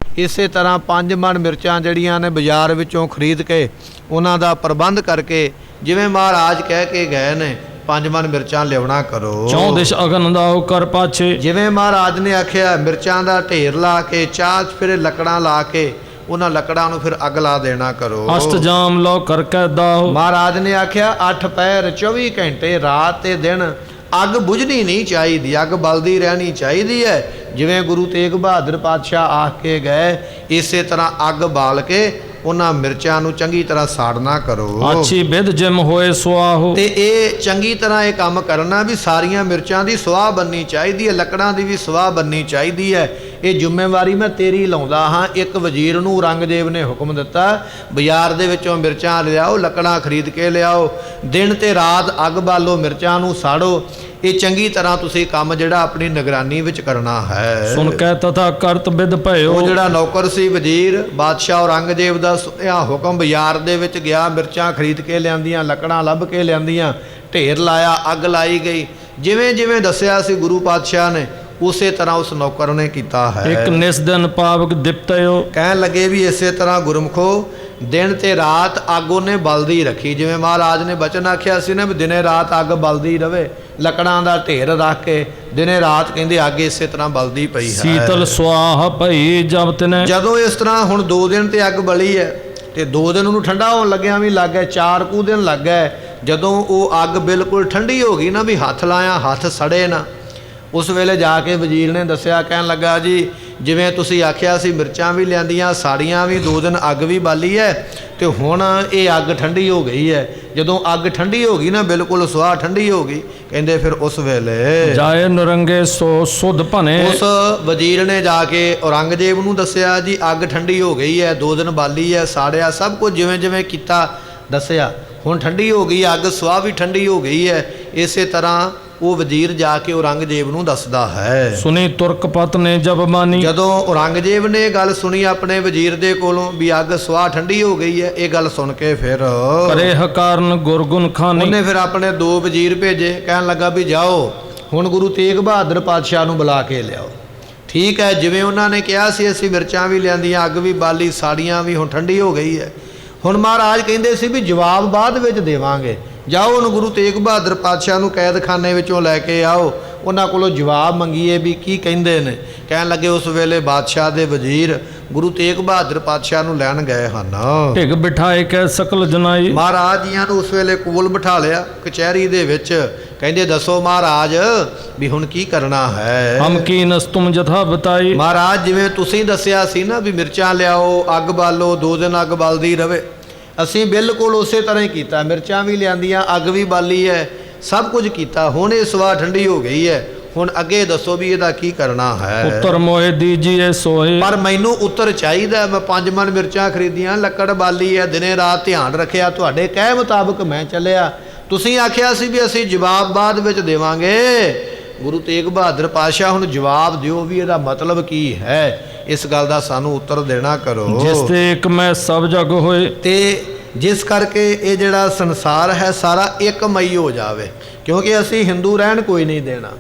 ਇਸੇ ਤਰ੍ਹਾਂ 5 ਮਣ ਮਿਰਚਾਂ ਜਿਹੜੀਆਂ ਨੇ ਬਾਜ਼ਾਰ ਵਿੱਚੋਂ ਖਰੀਦ ਕੇ ਉਹਨਾਂ ਦਾ ਪ੍ਰਬੰਧ ਕਰਕੇ, ਜਿਵੇਂ ਮਹਾਰਾਜ ਕਹਿ ਕੇ ਗਏ ਨੇ, 5 ਮਣ ਮਿਰਚਾਂ ਲਿਆਉਣਾ ਕਰੋ। 4 ਦਿਸ਼ ਅਗਨ ਦਾ ਕਰ ਪਾਛੇ। ਜਿਵੇਂ ਮਹਾਰਾਜ ਨੇ ਆਖਿਆ, ਮਿਰਚਾਂ ਦਾ ਢੇਰ ਲਾ ਕੇ 4 ਚਫੇਰੇ ਲੱਕੜਾਂ ਲਾ ਕੇ ਉਹਨਾਂ ਲੱਕੜਾਂ ਨੂੰ ਫਿਰ ਅੱਗ ਲਾ ਦੇਣਾ ਕਰੋ। ਅਸ਼ਟਜਾਮ ਲਓ ਕਰਕੇ ਦਾਓ। ਮਹਾਰਾਜ ਨੇ ਆਖਿਆ 8 ਪੈਰ 24 ਘੰਟੇ ਰਾਤ ਤੇ ਦਿਨ ਅੱਗ ਬੁਝਣੀ ਨਹੀਂ ਚਾਹੀਦੀ, ਅੱਗ ਬਲਦੀ ਰਹਿਣੀ ਚਾਹੀਦੀ ਹੈ। ਜਿਵੇਂ ਗੁਰੂ ਤੇਗ ਬਹਾਦਰ ਪਾਤਸ਼ਾਹ ਆਖ ਕੇ ਗਏ, ਇਸੇ ਤਰ੍ਹਾਂ ਅੱਗ ਬਾਲ ਕੇ ਉਹਨਾਂ ਮਿਰਚਾਂ ਨੂੰ ਚੰਗੀ ਤਰ੍ਹਾਂ ਸਾੜਨਾ ਕਰੋ। ਅੱਛੀ ਵਿਧ ਜਿਮ ਹੋਏ ਸੁਆਹੋ। ਤੇ ਇਹ ਚੰਗੀ ਤਰ੍ਹਾਂ ਇਹ ਕੰਮ ਕਰਨਾ ਵੀ ਸਾਰੀਆਂ ਮਿਰਚਾਂ ਦੀ ਸੁਆਹ ਬੰਨੀ ਚਾਹੀਦੀ ਹੈ, ਲੱਕੜਾਂ ਦੀ ਵੀ ਸੁਆਹ ਬੰਨੀ ਚਾਹੀਦੀ ਹੈ। ਇਹ ਜ਼ਿੰਮੇਵਾਰੀ ਮੈਂ ਤੇਰੀ ਲਾਉਂਦਾ ਹਾਂ। ਇੱਕ ਵਜ਼ੀਰ ਨੂੰ ਔਰੰਗਜ਼ੇਬ ਨੇ ਹੁਕਮ ਦਿੱਤਾ, ਬਾਜ਼ਾਰ ਦੇ ਵਿੱਚੋਂ ਮਿਰਚਾਂ ਲਿਆਓ, ਲੱਕੜਾਂ ਖਰੀਦ ਕੇ ਲਿਆਓ, ਦਿਨ ਤੇ ਰਾਤ ਅੱਗ ਬਾਲੋ, ਮਿਰਚਾਂ ਨੂੰ ਸਾੜੋ। ਇਹ ਚੰਗੀ ਤਰ੍ਹਾਂ ਤੁਸੀਂ ਕੰਮ ਜਿਹੜਾ ਆਪਣੀ ਨਿਗਰਾਨੀ ਵਿੱਚ ਕਰਨਾ ਹੈ। ਸੁਣ ਕੇ ਤਥਾ ਕਰਤ ਬਿਦ ਭਇਓ। ਉਹ ਜਿਹੜਾ ਨੌਕਰ ਸੀ ਵਜ਼ੀਰ, ਬਾਦਸ਼ਾਹ ਔਰੰਗਜ਼ੇਬ ਦਾ ਸੁਣਿਆ ਹੁਕਮ, ਬਾਜ਼ਾਰ ਦੇ ਵਿੱਚ ਗਿਆ, ਮਿਰਚਾਂ ਖਰੀਦ ਕੇ ਲਿਆਂਦੀਆਂ, ਲੱਕੜਾਂ ਲੱਭ ਕੇ ਲਿਆਂਦੀਆਂ, ਢੇਰ ਲਾਇਆ, ਅੱਗ ਲਾਈ ਗਈ। ਜਿਵੇਂ ਜਿਵੇਂ ਦੱਸਿਆ ਸੀ ਗੁਰੂ ਪਾਤਸ਼ਾਹ ਨੇ, ਉਸੇ ਤਰ੍ਹਾਂ ਉਸ ਨੌਕਰ ਨੇ ਕੀਤਾ ਹੈ। ਇੱਕ ਨਿਸ ਦਿਨ ਪਾਵਕ ਦਿਪਤਿਓ। ਕਹਿਣ ਲੱਗੇ ਵੀ ਇਸੇ ਤਰ੍ਹਾਂ ਗੁਰਮਖੋ ਦਿਨ ਤੇ ਰਾਤ ਅੱਗ ਉਹਨੇ ਬਲਦੀ ਰੱਖੀ। ਜਿਵੇਂ ਮਹਾਰਾਜ ਨੇ ਬਚਨ ਆਖਿਆ ਸੀ ਨਾ ਵੀ ਦਿਨੇ ਰਾਤ ਅੱਗ ਬਲਦੀ ਰਵੇ, ਲੱਕੜਾਂ ਦਾ ਢੇਰ ਰੱਖ ਕੇ ਦਿਨੇ ਰਾਤ ਕਹਿੰਦੇ ਅੱਗ ਇਸੇ ਤਰ੍ਹਾਂ ਬਲਦੀ ਪਈ ਹੈ। ਸੀਤਲ ਸੁਆਹ ਭਈ ਜਬ ਤਿਨੈ। ਜਦੋਂ ਇਸ ਤਰ੍ਹਾਂ ਹੁਣ 2 ਦਿਨ ਤੇ ਅੱਗ ਬਲੀ ਹੈ ਤੇ 2 ਦਿਨ ਉਹਨੂੰ ਠੰਡਾ ਹੋਣ ਲੱਗਿਆ ਵੀ ਲੱਗ ਗਿਆ, 4 ਕੁ ਦਿਨ ਲੱਗ ਗਏ। ਜਦੋਂ ਉਹ ਅੱਗ ਬਿਲਕੁਲ ਠੰਡੀ ਹੋ ਗਈ ਨਾ ਵੀ ਹੱਥ ਲਾਇਆ ਹੱਥ ਸੜੇ ਨਾ, ਉਸ ਵੇਲੇ ਜਾ ਕੇ ਵਜ਼ੀਰ ਨੇ ਦੱਸਿਆ, ਕਹਿਣ ਲੱਗਾ ਜੀ ਜਿਵੇਂ ਤੁਸੀਂ ਆਖਿਆ ਸੀ ਮਿਰਚਾਂ ਵੀ ਲਿਆਂਦੀਆਂ, ਸਾੜੀਆਂ ਵੀ, 2 ਦਿਨ ਅੱਗ ਵੀ ਬਾਲੀ ਹੈ ਤੇ ਹੁਣ ਇਹ ਅੱਗ ਠੰਡੀ ਹੋ ਗਈ ਹੈ। ਜਦੋਂ ਅੱਗ ਠੰਡੀ ਹੋ ਗਈ ਨਾ, ਬਿਲਕੁਲ ਸੁਆਹ ਠੰਡੀ ਹੋ ਗਈ, ਕਹਿੰਦੇ ਫਿਰ ਉਸ ਵੇਲੇ ਜਾਏ ਨਰੰਗੇ ਸੋ ਸੁਧ ਭਨੇ। ਉਸ ਵਜ਼ੀਰ ਨੇ ਜਾ ਕੇ ਔਰੰਗਜ਼ੇਬ ਨੂੰ ਦੱਸਿਆ ਜੀ ਅੱਗ ਠੰਡੀ ਹੋ ਗਈ ਹੈ, 2 ਦਿਨ ਬਾਲੀ ਹੈ, ਸਾੜਿਆ, ਸਭ ਕੁਝ ਜਿਵੇਂ ਜਿਵੇਂ ਕੀਤਾ ਦੱਸਿਆ। ਹੁਣ ਠੰਡੀ ਹੋ ਗਈ ਅੱਗ, ਸੁਆਹ ਵੀ ਠੰਡੀ ਹੋ ਗਈ ਹੈ। ਇਸੇ ਤਰ੍ਹਾਂ ਉਹ ਵਜ਼ੀਰ ਜਾ ਕੇ ਔਰੰਗਜ਼ੇਬ ਨੂੰ ਦੱਸਦਾ ਹੈ। ਸੁਣੀ ਤੁਰਕਪਤ ਨੇ ਜਬ ਮਾਨੀ। ਜਦੋਂ ਔਰੰਗਜ਼ੇਬ ਨੇ ਇਹ ਗੱਲ ਸੁਣੀ ਆਪਣੇ ਵਜ਼ੀਰ ਦੇ ਕੋਲੋਂ ਵੀ ਅੱਗ ਸੁਆਹ ਠੰਡੀ ਹੋ ਗਈ ਹੈ, ਇਹ ਗੱਲ ਸੁਣ ਕੇ ਫਿਰ ਕਰੇ ਹਕਾਰਨ ਗੁਰਗੁਣ ਖਾਨੀ। ਉਹਨੇ ਫਿਰ ਆਪਣੇ 2 ਵਜ਼ੀਰ ਭੇਜੇ, ਕਹਿਣ ਲੱਗਾ ਵੀ ਜਾਓ ਹੁਣ ਗੁਰੂ ਤੇਗ ਬਹਾਦਰ ਪਾਤਸ਼ਾਹ ਨੂੰ ਬੁਲਾ ਕੇ ਲਿਆਓ। ਠੀਕ ਹੈ, ਜਿਵੇਂ ਉਹਨਾਂ ਨੇ ਕਿਹਾ ਸੀ ਅਸੀਂ ਮਿਰਚਾਂ ਵੀ ਲਿਆਂਦੀਆਂ, ਅੱਗ ਵੀ ਬਾਲੀ, ਸਾੜੀਆਂ ਵੀ, ਹੁਣ ਠੰਡੀ ਹੋ ਗਈ ਹੈ। ਹੁਣ ਮਹਾਰਾਜ ਕਹਿੰਦੇ ਸੀ ਵੀ ਜਵਾਬ ਬਾਅਦ ਵਿੱਚ ਦੇਵਾਂਗੇ, ਜਾਓ ਹੁਣ ਗੁਰੂ ਤੇਗ ਬਹਾਦਰ ਪਾਤਸ਼ਾਹ ਨੂੰ ਕੈਦਖਾਨੇ ਵਿੱਚੋਂ ਲੈ ਕੇ ਆਓ, ਉਹਨਾਂ ਕੋਲੋਂ ਜਵਾਬ ਮੰਗੀਏ ਵੀ ਕੀ ਕਹਿੰਦੇ ਨੇ। ਕਹਿਣ ਲੱਗੇ ਉਸ ਵੇਲੇ ਬਾਦਸ਼ਾਹ ਦੇ ਵਜ਼ੀਰ ਗੁਰੂ ਤੇਗ ਬਹਾਦਰ ਪਾਤਸ਼ਾਹ ਨੂੰ ਲੈਣ ਗਏ ਹਨ। ਢਿਗ ਬਿਠਾਏ ਕੈ ਸਕਲ ਜਨਾਈ। ਮਹਾਰਾਜ ਜੀਆਂ ਨੂੰ ਉਸ ਵੇਲੇ ਕੋਲ ਬਿਠਾ ਲਿਆ ਕਚਹਿਰੀ ਦੇ ਵਿੱਚ। ਕਹਿੰਦੇ ਦੱਸੋ ਮਹਾਰਾਜ ਵੀ ਹੁਣ ਕੀ ਕਰਨਾ ਹੈ। ਹਮ ਕੀ ਨਸ ਤੁਮ ਜਥਾ ਬਤਾਈ। ਮਹਾਰਾਜ ਜਿਵੇਂ ਤੁਸੀਂ ਦੱਸਿਆ ਸੀ ਨਾ ਵੀ ਮਿਰਚਾਂ ਲਿਆਓ, ਅੱਗ ਬਾਲੋ, 2 ਦਿਨ ਅੱਗ ਬਲਦੀ ਰਵੇ, ਅਸੀਂ ਬਿਲਕੁਲ ਉਸੇ ਤਰ੍ਹਾਂ ਹੀ ਕੀਤਾ। ਮਿਰਚਾਂ ਵੀ ਲਿਆਂਦੀਆਂ, ਅੱਗ ਵੀ ਬਾਲੀ ਹੈ, ਸਭ ਕੁਝ ਕੀਤਾ। ਹੁਣ ਇਹ ਸਵਾਹ ਠੰਡੀ ਹੋ ਗਈ ਹੈ, ਹੁਣ ਅੱਗੇ ਦੱਸੋ ਵੀ ਇਹਦਾ ਕੀ ਕਰਨਾ ਹੈ। ਉੱਤਰ ਮੋਹਿ ਦੀਜੀਏ ਸੋਏ। ਪਰ ਮੈਨੂੰ ਉੱਤਰ ਚਾਹੀਦਾ। ਮੈਂ 5 ਮਣ ਮਿਰਚਾਂ ਖਰੀਦੀਆਂ, ਲੱਕੜ ਬਾਲੀ ਹੈ, ਦਿਨੇ ਰਾਤ ਧਿਆਨ ਰੱਖਿਆ, ਤੁਹਾਡੇ ਕਹਿ ਮੁਤਾਬਕ ਮੈਂ ਚੱਲਿਆ। ਤੁਸੀਂ ਆਖਿਆ ਸੀ ਵੀ ਅਸੀਂ ਜਵਾਬ ਬਾਅਦ ਵਿੱਚ ਦੇਵਾਂਗੇ। ਗੁਰੂ ਤੇਗ ਬਹਾਦਰ ਪਾਤਸ਼ਾਹ ਹੁਣ ਜਵਾਬ ਦਿਓ ਵੀ ਇਹਦਾ ਮਤਲਬ ਕੀ ਹੈ, ਇਸ ਗੱਲ ਦਾ ਸਾਨੂੰ ਉੱਤਰ ਦੇਣਾ ਕਰੋ। ਜਿਸ ਤੇ ਇੱਕ ਮੈਂ ਸਭ ਜਗ ਹੋਏ। ਤੇ ਜਿਸ ਕਰਕੇ ਇਹ ਜਿਹੜਾ ਸੰਸਾਰ ਹੈ ਸਾਰਾ ਇੱਕਮਈ ਹੋ ਜਾਵੇ, ਕਿਉਂਕਿ ਅਸੀਂ ਹਿੰਦੂ ਰਹਿਣ ਕੋਈ ਨਹੀਂ ਦੇਣਾ,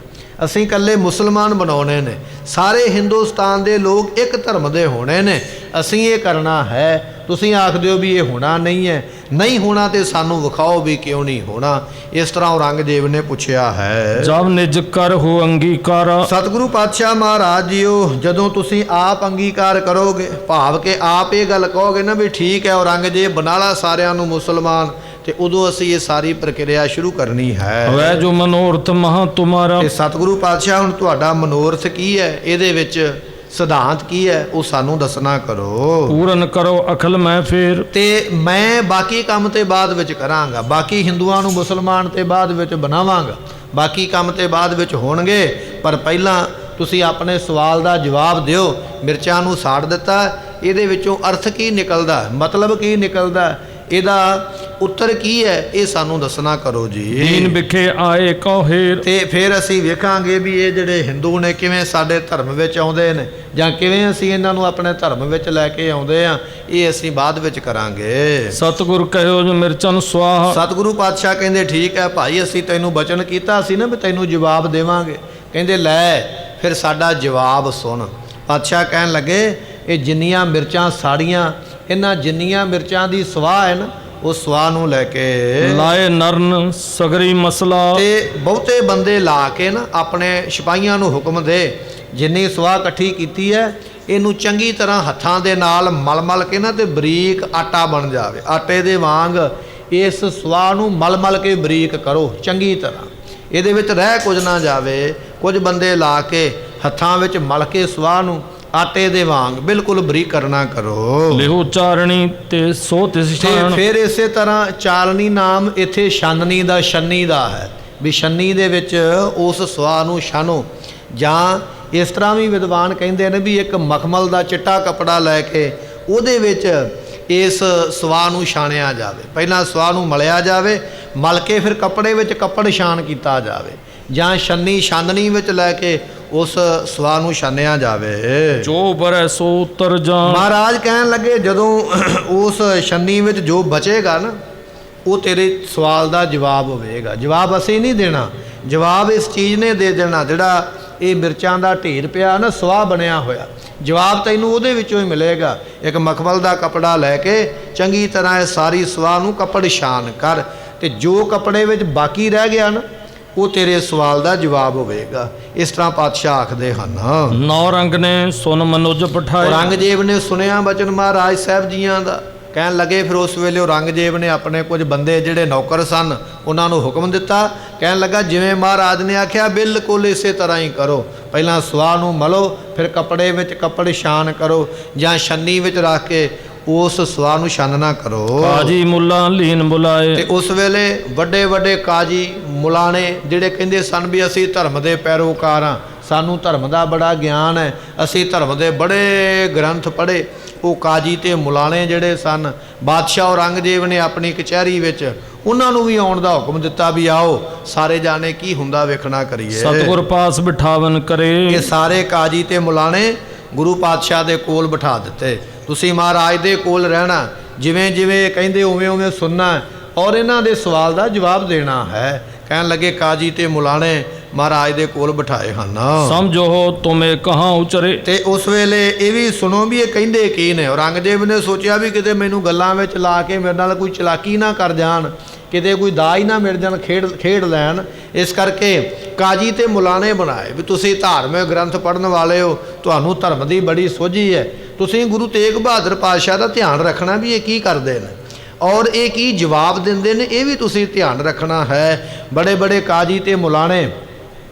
ਅਸੀਂ ਇਕੱਲੇ ਮੁਸਲਮਾਨ ਬਣਾਉਣੇ ਨੇ। ਸਾਰੇ ਹਿੰਦੁਸਤਾਨ ਦੇ ਲੋਕ ਇੱਕ ਧਰਮ ਦੇ ਹੋਣੇ ਨੇ, ਅਸੀਂ ਇਹ ਕਰਨਾ ਹੈ। ਤੁਸੀਂ ਆਖਦੇ ਹੋ ਵੀ ਇਹ ਹੋਣਾ ਨਹੀਂ ਹੈ, ਨਹੀਂ ਹੋਣਾ ਤੇ ਸਾਨੂੰ ਵਿਖਾਓ ਵੀ ਕਿਉਂ ਨਹੀਂ ਹੋਣਾ। ਇਸ ਤਰ੍ਹਾਂ ਔਰੰਗਜ਼ੇਬ ਨੇ ਪੁੱਛਿਆ ਹੈ। ਜਬ ਨਿਜ ਕਰ ਹੋ ਅੰਗੀਕਾਰ। ਸਤਿਗੁਰੂ ਪਾਤਸ਼ਾਹ ਮਹਾਰਾਜ ਜੀਓ, ਜਦੋਂ ਤੁਸੀਂ ਆਪ ਅੰਗੀਕਾਰ ਕਰੋਗੇ, ਭਾਵ ਕਿ ਆਪ ਇਹ ਗੱਲ ਕਹੋਗੇ ਨਾ ਵੀ ਠੀਕ ਹੈ ਔਰੰਗਜ਼ੇਬ ਬਣਾ ਲਾ ਸਾਰਿਆਂ ਨੂੰ ਮੁਸਲਮਾਨ, ਤੇ ਉਦੋਂ ਅਸੀਂ ਇਹ ਸਾਰੀ ਪ੍ਰਕਿਰਿਆ ਸ਼ੁਰੂ ਕਰਨੀ ਹੈ। ਵੈ ਜੋ ਮਨੋਰਥ ਮਹਾ ਤੁਮਾਰਾ। ਤੇ ਸਤਿਗੁਰੂ ਪਾਤਸ਼ਾਹ ਹੁਣ ਤੁਹਾਡਾ ਮਨੋਰਥ ਕੀ ਹੈ, ਇਹਦੇ ਵਿੱਚ ਸਿਧਾਂਤ ਕੀ ਹੈ, ਉਹ ਸਾਨੂੰ ਦੱਸਣਾ ਕਰੋ। ਪੂਰਨ ਕਰੋ ਅਖਲ ਮੈਂ ਫੇਰ। ਤੇ ਮੈਂ ਬਾਕੀ ਕੰਮ ਤੇ ਬਾਅਦ ਵਿੱਚ ਕਰਾਂਗਾ, ਬਾਕੀ ਹਿੰਦੂਆਂ ਨੂੰ ਮੁਸਲਮਾਨ ਤੇ ਬਾਅਦ ਵਿੱਚ ਬਣਾਵਾਂਗਾ, ਬਾਕੀ ਕੰਮ ਤੇ ਬਾਅਦ ਵਿੱਚ ਹੋਣਗੇ। ਪਰ ਪਹਿਲਾਂ ਤੁਸੀਂ ਆਪਣੇ ਸਵਾਲ ਦਾ ਜਵਾਬ ਦਿਓ। ਮਿਰਚਾਂ ਨੂੰ ਸਾੜ ਦਿੱਤਾ, ਇਹਦੇ ਵਿੱਚੋਂ ਅਰਥ ਕੀ ਨਿਕਲਦਾ, ਮਤਲਬ ਕੀ ਨਿਕਲਦਾ, ਇਹਦਾ ਉੱਤਰ ਕੀ ਹੈ, ਇਹ ਸਾਨੂੰ ਦੱਸਣਾ ਕਰੋ ਜੀ। ਦੀਨ ਵਿਖੇ ਆਏ ਕਉ ਹੇਰ। ਤੇ ਫਿਰ ਅਸੀਂ ਵੇਖਾਂਗੇ ਵੀ ਇਹ ਜਿਹੜੇ ਹਿੰਦੂ ਨੇ ਕਿਵੇਂ ਸਾਡੇ ਧਰਮ ਵਿੱਚ ਆਉਂਦੇ ਨੇ, ਜਾਂ ਕਿਵੇਂ ਅਸੀਂ ਇਹਨਾਂ ਨੂੰ ਆਪਣੇ ਧਰਮ ਵਿੱਚ ਲੈ ਕੇ ਆਉਂਦੇ ਆ, ਇਹ ਅਸੀਂ ਬਾਅਦ ਵਿੱਚ ਕਰਾਂਗੇ। ਸਤਿਗੁਰ ਕਹਿਓ ਜੋ ਮਿਰਚਨ ਸੁਆਹ। ਸਤਿਗੁਰੂ ਪਾਤਸ਼ਾਹ ਕਹਿੰਦੇ ਠੀਕ ਹੈ ਭਾਈ, ਅਸੀਂ ਤੈਨੂੰ ਬਚਨ ਕੀਤਾ ਸੀ ਨਾ ਵੀ ਤੈਨੂੰ ਜਵਾਬ ਦੇਵਾਂਗੇ। ਕਹਿੰਦੇ ਲੈ ਫਿਰ ਸਾਡਾ ਜਵਾਬ ਸੁਣ। ਪਾਤਸ਼ਾਹ ਕਹਿਣ ਲੱਗੇ ਇਹ ਜਿੰਨੀਆਂ ਮਿਰਚਾਂ ਸਾੜੀਆਂ, ਇਹਨਾਂ ਜਿੰਨੀਆਂ ਮਿਰਚਾਂ ਦੀ ਸਵਾਹ ਹੈ ਨਾ, ਉਹ ਸਵਾਹ ਨੂੰ ਲੈ ਕੇ ਲਾਏ ਨਰਨ ਸਗਰੀ ਮਸਲਾ। ਤੇ ਬਹੁਤੇ ਬੰਦੇ ਲਾ ਕੇ ਨਾ ਆਪਣੇ ਸਿਪਾਹੀਆਂ ਨੂੰ ਹੁਕਮ ਦੇ, ਜਿੰਨੀ ਸਵਾਹ ਇਕੱਠੀ ਕੀਤੀ ਹੈ ਇਹਨੂੰ ਚੰਗੀ ਤਰ੍ਹਾਂ ਹੱਥਾਂ ਦੇ ਨਾਲ ਮਲ ਮਲ ਕੇ ਨਾ ਤੇ ਬਰੀਕ ਆਟਾ ਬਣ ਜਾਵੇ। ਆਟੇ ਦੇ ਵਾਂਗ ਇਸ ਸਵਾਹ ਨੂੰ ਮਲ ਮਲ ਕੇ ਬਰੀਕ ਕਰੋ ਚੰਗੀ ਤਰ੍ਹਾਂ, ਇਹਦੇ ਵਿੱਚ ਰਹਿ ਕੁਝ ਨਾ ਜਾਵੇ। ਕੁਝ ਬੰਦੇ ਲਾ ਕੇ ਹੱਥਾਂ ਵਿੱਚ ਮਲ ਕੇ ਸਵਾਹ ਨੂੰ ਆਟੇ ਦੇ ਵਾਂਗ ਬਿਲਕੁਲ ਬਰੀਕ ਕਰਨਾ ਕਰੋ। ਲਿਹੋ ਚਾਰਣੀ ਤੇ ਸੋ ਤਿਸ ਛਾਣ। ਫਿਰ ਇਸੇ ਤਰ੍ਹਾਂ ਚਾਲਣੀ ਨਾਮ ਇੱਥੇ ਛਾਨਣੀ ਦਾ, ਛੰਨੀ ਦਾ ਹੈ ਵੀ ਛੰਨੀ ਦੇ ਵਿੱਚ ਉਸ ਸਵਾਹ ਨੂੰ ਛਾਨੋ, ਜਾਂ ਇਸ ਤਰ੍ਹਾਂ ਵੀ ਵਿਦਵਾਨ ਕਹਿੰਦੇ ਨੇ ਵੀ ਇੱਕ ਮਖਮਲ ਦਾ ਚਿੱਟਾ ਕੱਪੜਾ ਲੈ ਕੇ ਉਹਦੇ ਵਿੱਚ ਇਸ ਸਵਾਹ ਨੂੰ ਛਾਣਿਆ ਜਾਵੇ। ਪਹਿਲਾਂ ਸਵਾਹ ਨੂੰ ਮਲਿਆ ਜਾਵੇ, ਮਲ ਕੇ ਫਿਰ ਕੱਪੜੇ ਵਿੱਚ ਕੱਪੜ ਛਾਣ ਕੀਤਾ ਜਾਵੇ, ਜਾਂ ਛੰਨੀ ਛਾਨਣੀ ਵਿੱਚ ਲੈ ਕੇ ਉਸ ਸਵਾਹ ਨੂੰ ਛਾਨਿਆ ਜਾਵੇ। ਜੋ ਬਰੈ ਸੋ ਉਤਰ ਜਾਣ। ਮਹਾਰਾਜ ਕਹਿਣ ਲੱਗੇ ਜਦੋਂ ਉਸ ਛੰਨੀ ਵਿੱਚ ਜੋ ਬਚੇਗਾ ਨਾ ਉਹ ਤੇਰੇ ਸਵਾਲ ਦਾ ਜਵਾਬ ਹੋਵੇਗਾ। ਜਵਾਬ ਅਸੀਂ ਨਹੀਂ ਦੇਣਾ, ਜਵਾਬ ਇਸ ਚੀਜ਼ ਨੇ ਦੇ ਦੇਣਾ ਜਿਹੜਾ ਇਹ ਮਿਰਚਾਂ ਦਾ ਢੇਰ ਪਿਆ ਨਾ ਸਵਾਹ ਬਣਿਆ ਹੋਇਆ, ਜਵਾਬ ਤੈਨੂੰ ਉਹਦੇ ਵਿੱਚੋਂ ਹੀ ਮਿਲੇਗਾ। ਇੱਕ ਮਖਮਲ ਦਾ ਕੱਪੜਾ ਲੈ ਕੇ ਚੰਗੀ ਤਰ੍ਹਾਂ ਇਹ ਸਾਰੀ ਸਵਾਹ ਨੂੰ ਕੱਪੜ ਛਾਣ ਕਰ, ਤੇ ਜੋ ਕੱਪੜੇ ਵਿੱਚ ਬਾਕੀ ਰਹਿ ਗਿਆ ਨਾ ਉਹ ਤੇਰੇ ਸਵਾਲ ਦਾ ਜਵਾਬ ਹੋਵੇਗਾ। ਇਸ ਤਰ੍ਹਾਂ ਪਾਤਸ਼ਾਹ ਆਖਦੇ ਹਨ। ਨੌ ਰੰਗ ਨੇ ਸੁਨ ਮਨੁਜ ਪਠਾਏ। ਔਰੰਗਜ਼ੇਬ ਨੇ ਸੁਣਿਆ ਬਚਨ ਮਹਾਰਾਜ ਸਾਹਿਬ ਜੀਆਂ ਦਾ। ਕਹਿਣ ਲੱਗੇ ਫਿਰ ਉਸ ਵੇਲੇ ਔਰੰਗਜ਼ੇਬ ਨੇ ਆਪਣੇ ਕੁਝ ਬੰਦੇ ਜਿਹੜੇ ਨੌਕਰ ਸਨ ਉਹਨਾਂ ਨੂੰ ਹੁਕਮ ਦਿੱਤਾ। ਕਹਿਣ ਲੱਗਾ ਜਿਵੇਂ ਮਹਾਰਾਜ ਨੇ ਆਖਿਆ ਬਿਲਕੁਲ ਇਸੇ ਤਰ੍ਹਾਂ ਹੀ ਕਰੋ। ਪਹਿਲਾਂ ਸਵਾਹ ਨੂੰ ਮਲੋ, ਫਿਰ ਕੱਪੜੇ ਵਿੱਚ ਕੱਪੜ ਛਾਨ ਕਰੋ, ਜਾਂ ਛੰਨੀ ਵਿੱਚ ਰੱਖ ਕੇ ਉਸ ਸਵਾਹ ਨੂੰ ਛਾਨਣਾ ਕਰੋ। ਕਾਜੀ ਮੁੱਲਾ ਲੀਨ ਬੁਲਾਏ। ਤੇ ਉਸ ਵੇਲੇ ਵੱਡੇ ਵੱਡੇ ਕਾਜੀ ਮੁਲਾਣੇ ਜਿਹੜੇ ਕਹਿੰਦੇ ਸਨ ਵੀ ਅਸੀਂ ਧਰਮ ਦੇ ਪੈਰੋਕਾਰ ਹਾਂ, ਸਾਨੂੰ ਧਰਮ ਦਾ ਬੜਾ ਗਿਆਨ ਹੈ, ਅਸੀਂ ਧਰਮ ਦੇ ਬੜੇ ਗ੍ਰੰਥ ਪੜ੍ਹੇ, ਉਹ ਕਾਜੀ ਤੇ ਮੁਲਾਣੇ ਜਿਹੜੇ ਸਨ ਬਾਦਸ਼ਾਹ ਔਰੰਗਜ਼ੇਬ ਨੇ ਆਪਣੀ ਕਚਹਿਰੀ ਵਿੱਚ ਉਹਨਾਂ ਨੂੰ ਵੀ ਆਉਣ ਦਾ ਹੁਕਮ ਦਿੱਤਾ ਵੀ ਆਓ ਸਾਰੇ ਜਾਣੇ ਕੀ ਹੁੰਦਾ ਵੇਖਣਾ ਕਰੀਏ। ਸਤਿਗੁਰ ਪਾਸ ਬਿਠਾਵਨ ਕਰੇ। ਇਹ ਸਾਰੇ ਕਾਜੀ ਤੇ ਮੁਲਾਣੇ ਗੁਰੂ ਪਾਤਸ਼ਾਹ ਦੇ ਕੋਲ ਬਿਠਾ ਦਿੱਤੇ। ਤੁਸੀਂ ਮਹਾਰਾਜ ਦੇ ਕੋਲ ਰਹਿਣਾ, ਜਿਵੇਂ ਜਿਵੇਂ ਕਹਿੰਦੇ ਉਵੇਂ ਉਵੇਂ ਸੁਣਨਾ ਔਰ ਇਹਨਾਂ ਦੇ ਸਵਾਲ ਦਾ ਜਵਾਬ ਦੇਣਾ ਹੈ। ਕਹਿਣ ਲੱਗੇ ਕਾਜੀ ਤੇ ਮੁਲਾਣੇ ਮਹਾਰਾਜ ਦੇ ਕੋਲ ਬਿਠਾਏ ਹਨ। ਸਮਝੋ ਤੁਮੇ ਕਹਾਂ ਉਚਰੇ। ਤੇ ਉਸ ਵੇਲੇ ਇਹ ਵੀ ਸੁਣੋ ਵੀ ਇਹ ਕਹਿੰਦੇ ਕੀ ਨੇ। ਔਰੰਗਜ਼ੇਬ ਨੇ ਸੋਚਿਆ ਵੀ ਕਿਤੇ ਮੈਨੂੰ ਗੱਲਾਂ ਵਿੱਚ ਲਾ ਕੇ ਮੇਰੇ ਨਾਲ ਕੋਈ ਚਲਾਕੀ ਨਾ ਕਰ ਜਾਣ, ਕਿਤੇ ਕੋਈ ਦਾਜ ਨਾ ਮਿਲ ਜਾਣ, ਖੇਡ ਲੈਣ। ਇਸ ਕਰਕੇ ਕਾਜੀ ਤੇ ਮੁਲਾਣੇ ਬਣਾਏ ਵੀ ਤੁਸੀਂ ਧਾਰਮਿਕ ਗ੍ਰੰਥ ਪੜ੍ਹਨ ਵਾਲੇ ਹੋ, ਤੁਹਾਨੂੰ ਧਰਮ ਦੀ ਬੜੀ ਸੋਝੀ ਹੈ, ਤੁਸੀਂ ਗੁਰੂ ਤੇਗ ਬਹਾਦਰ ਪਾਤਸ਼ਾਹ ਦਾ ਧਿਆਨ ਰੱਖਣਾ ਵੀ ਇਹ ਕੀ ਕਰਦੇ ਨੇ ਔਰ ਇਹ ਕੀ ਜਵਾਬ ਦਿੰਦੇ ਨੇ, ਇਹ ਵੀ ਤੁਸੀਂ ਧਿਆਨ ਰੱਖਣਾ ਹੈ। ਬੜੇ ਬੜੇ ਕਾਜੀ ਤੇ ਮੁਲਾਣੇ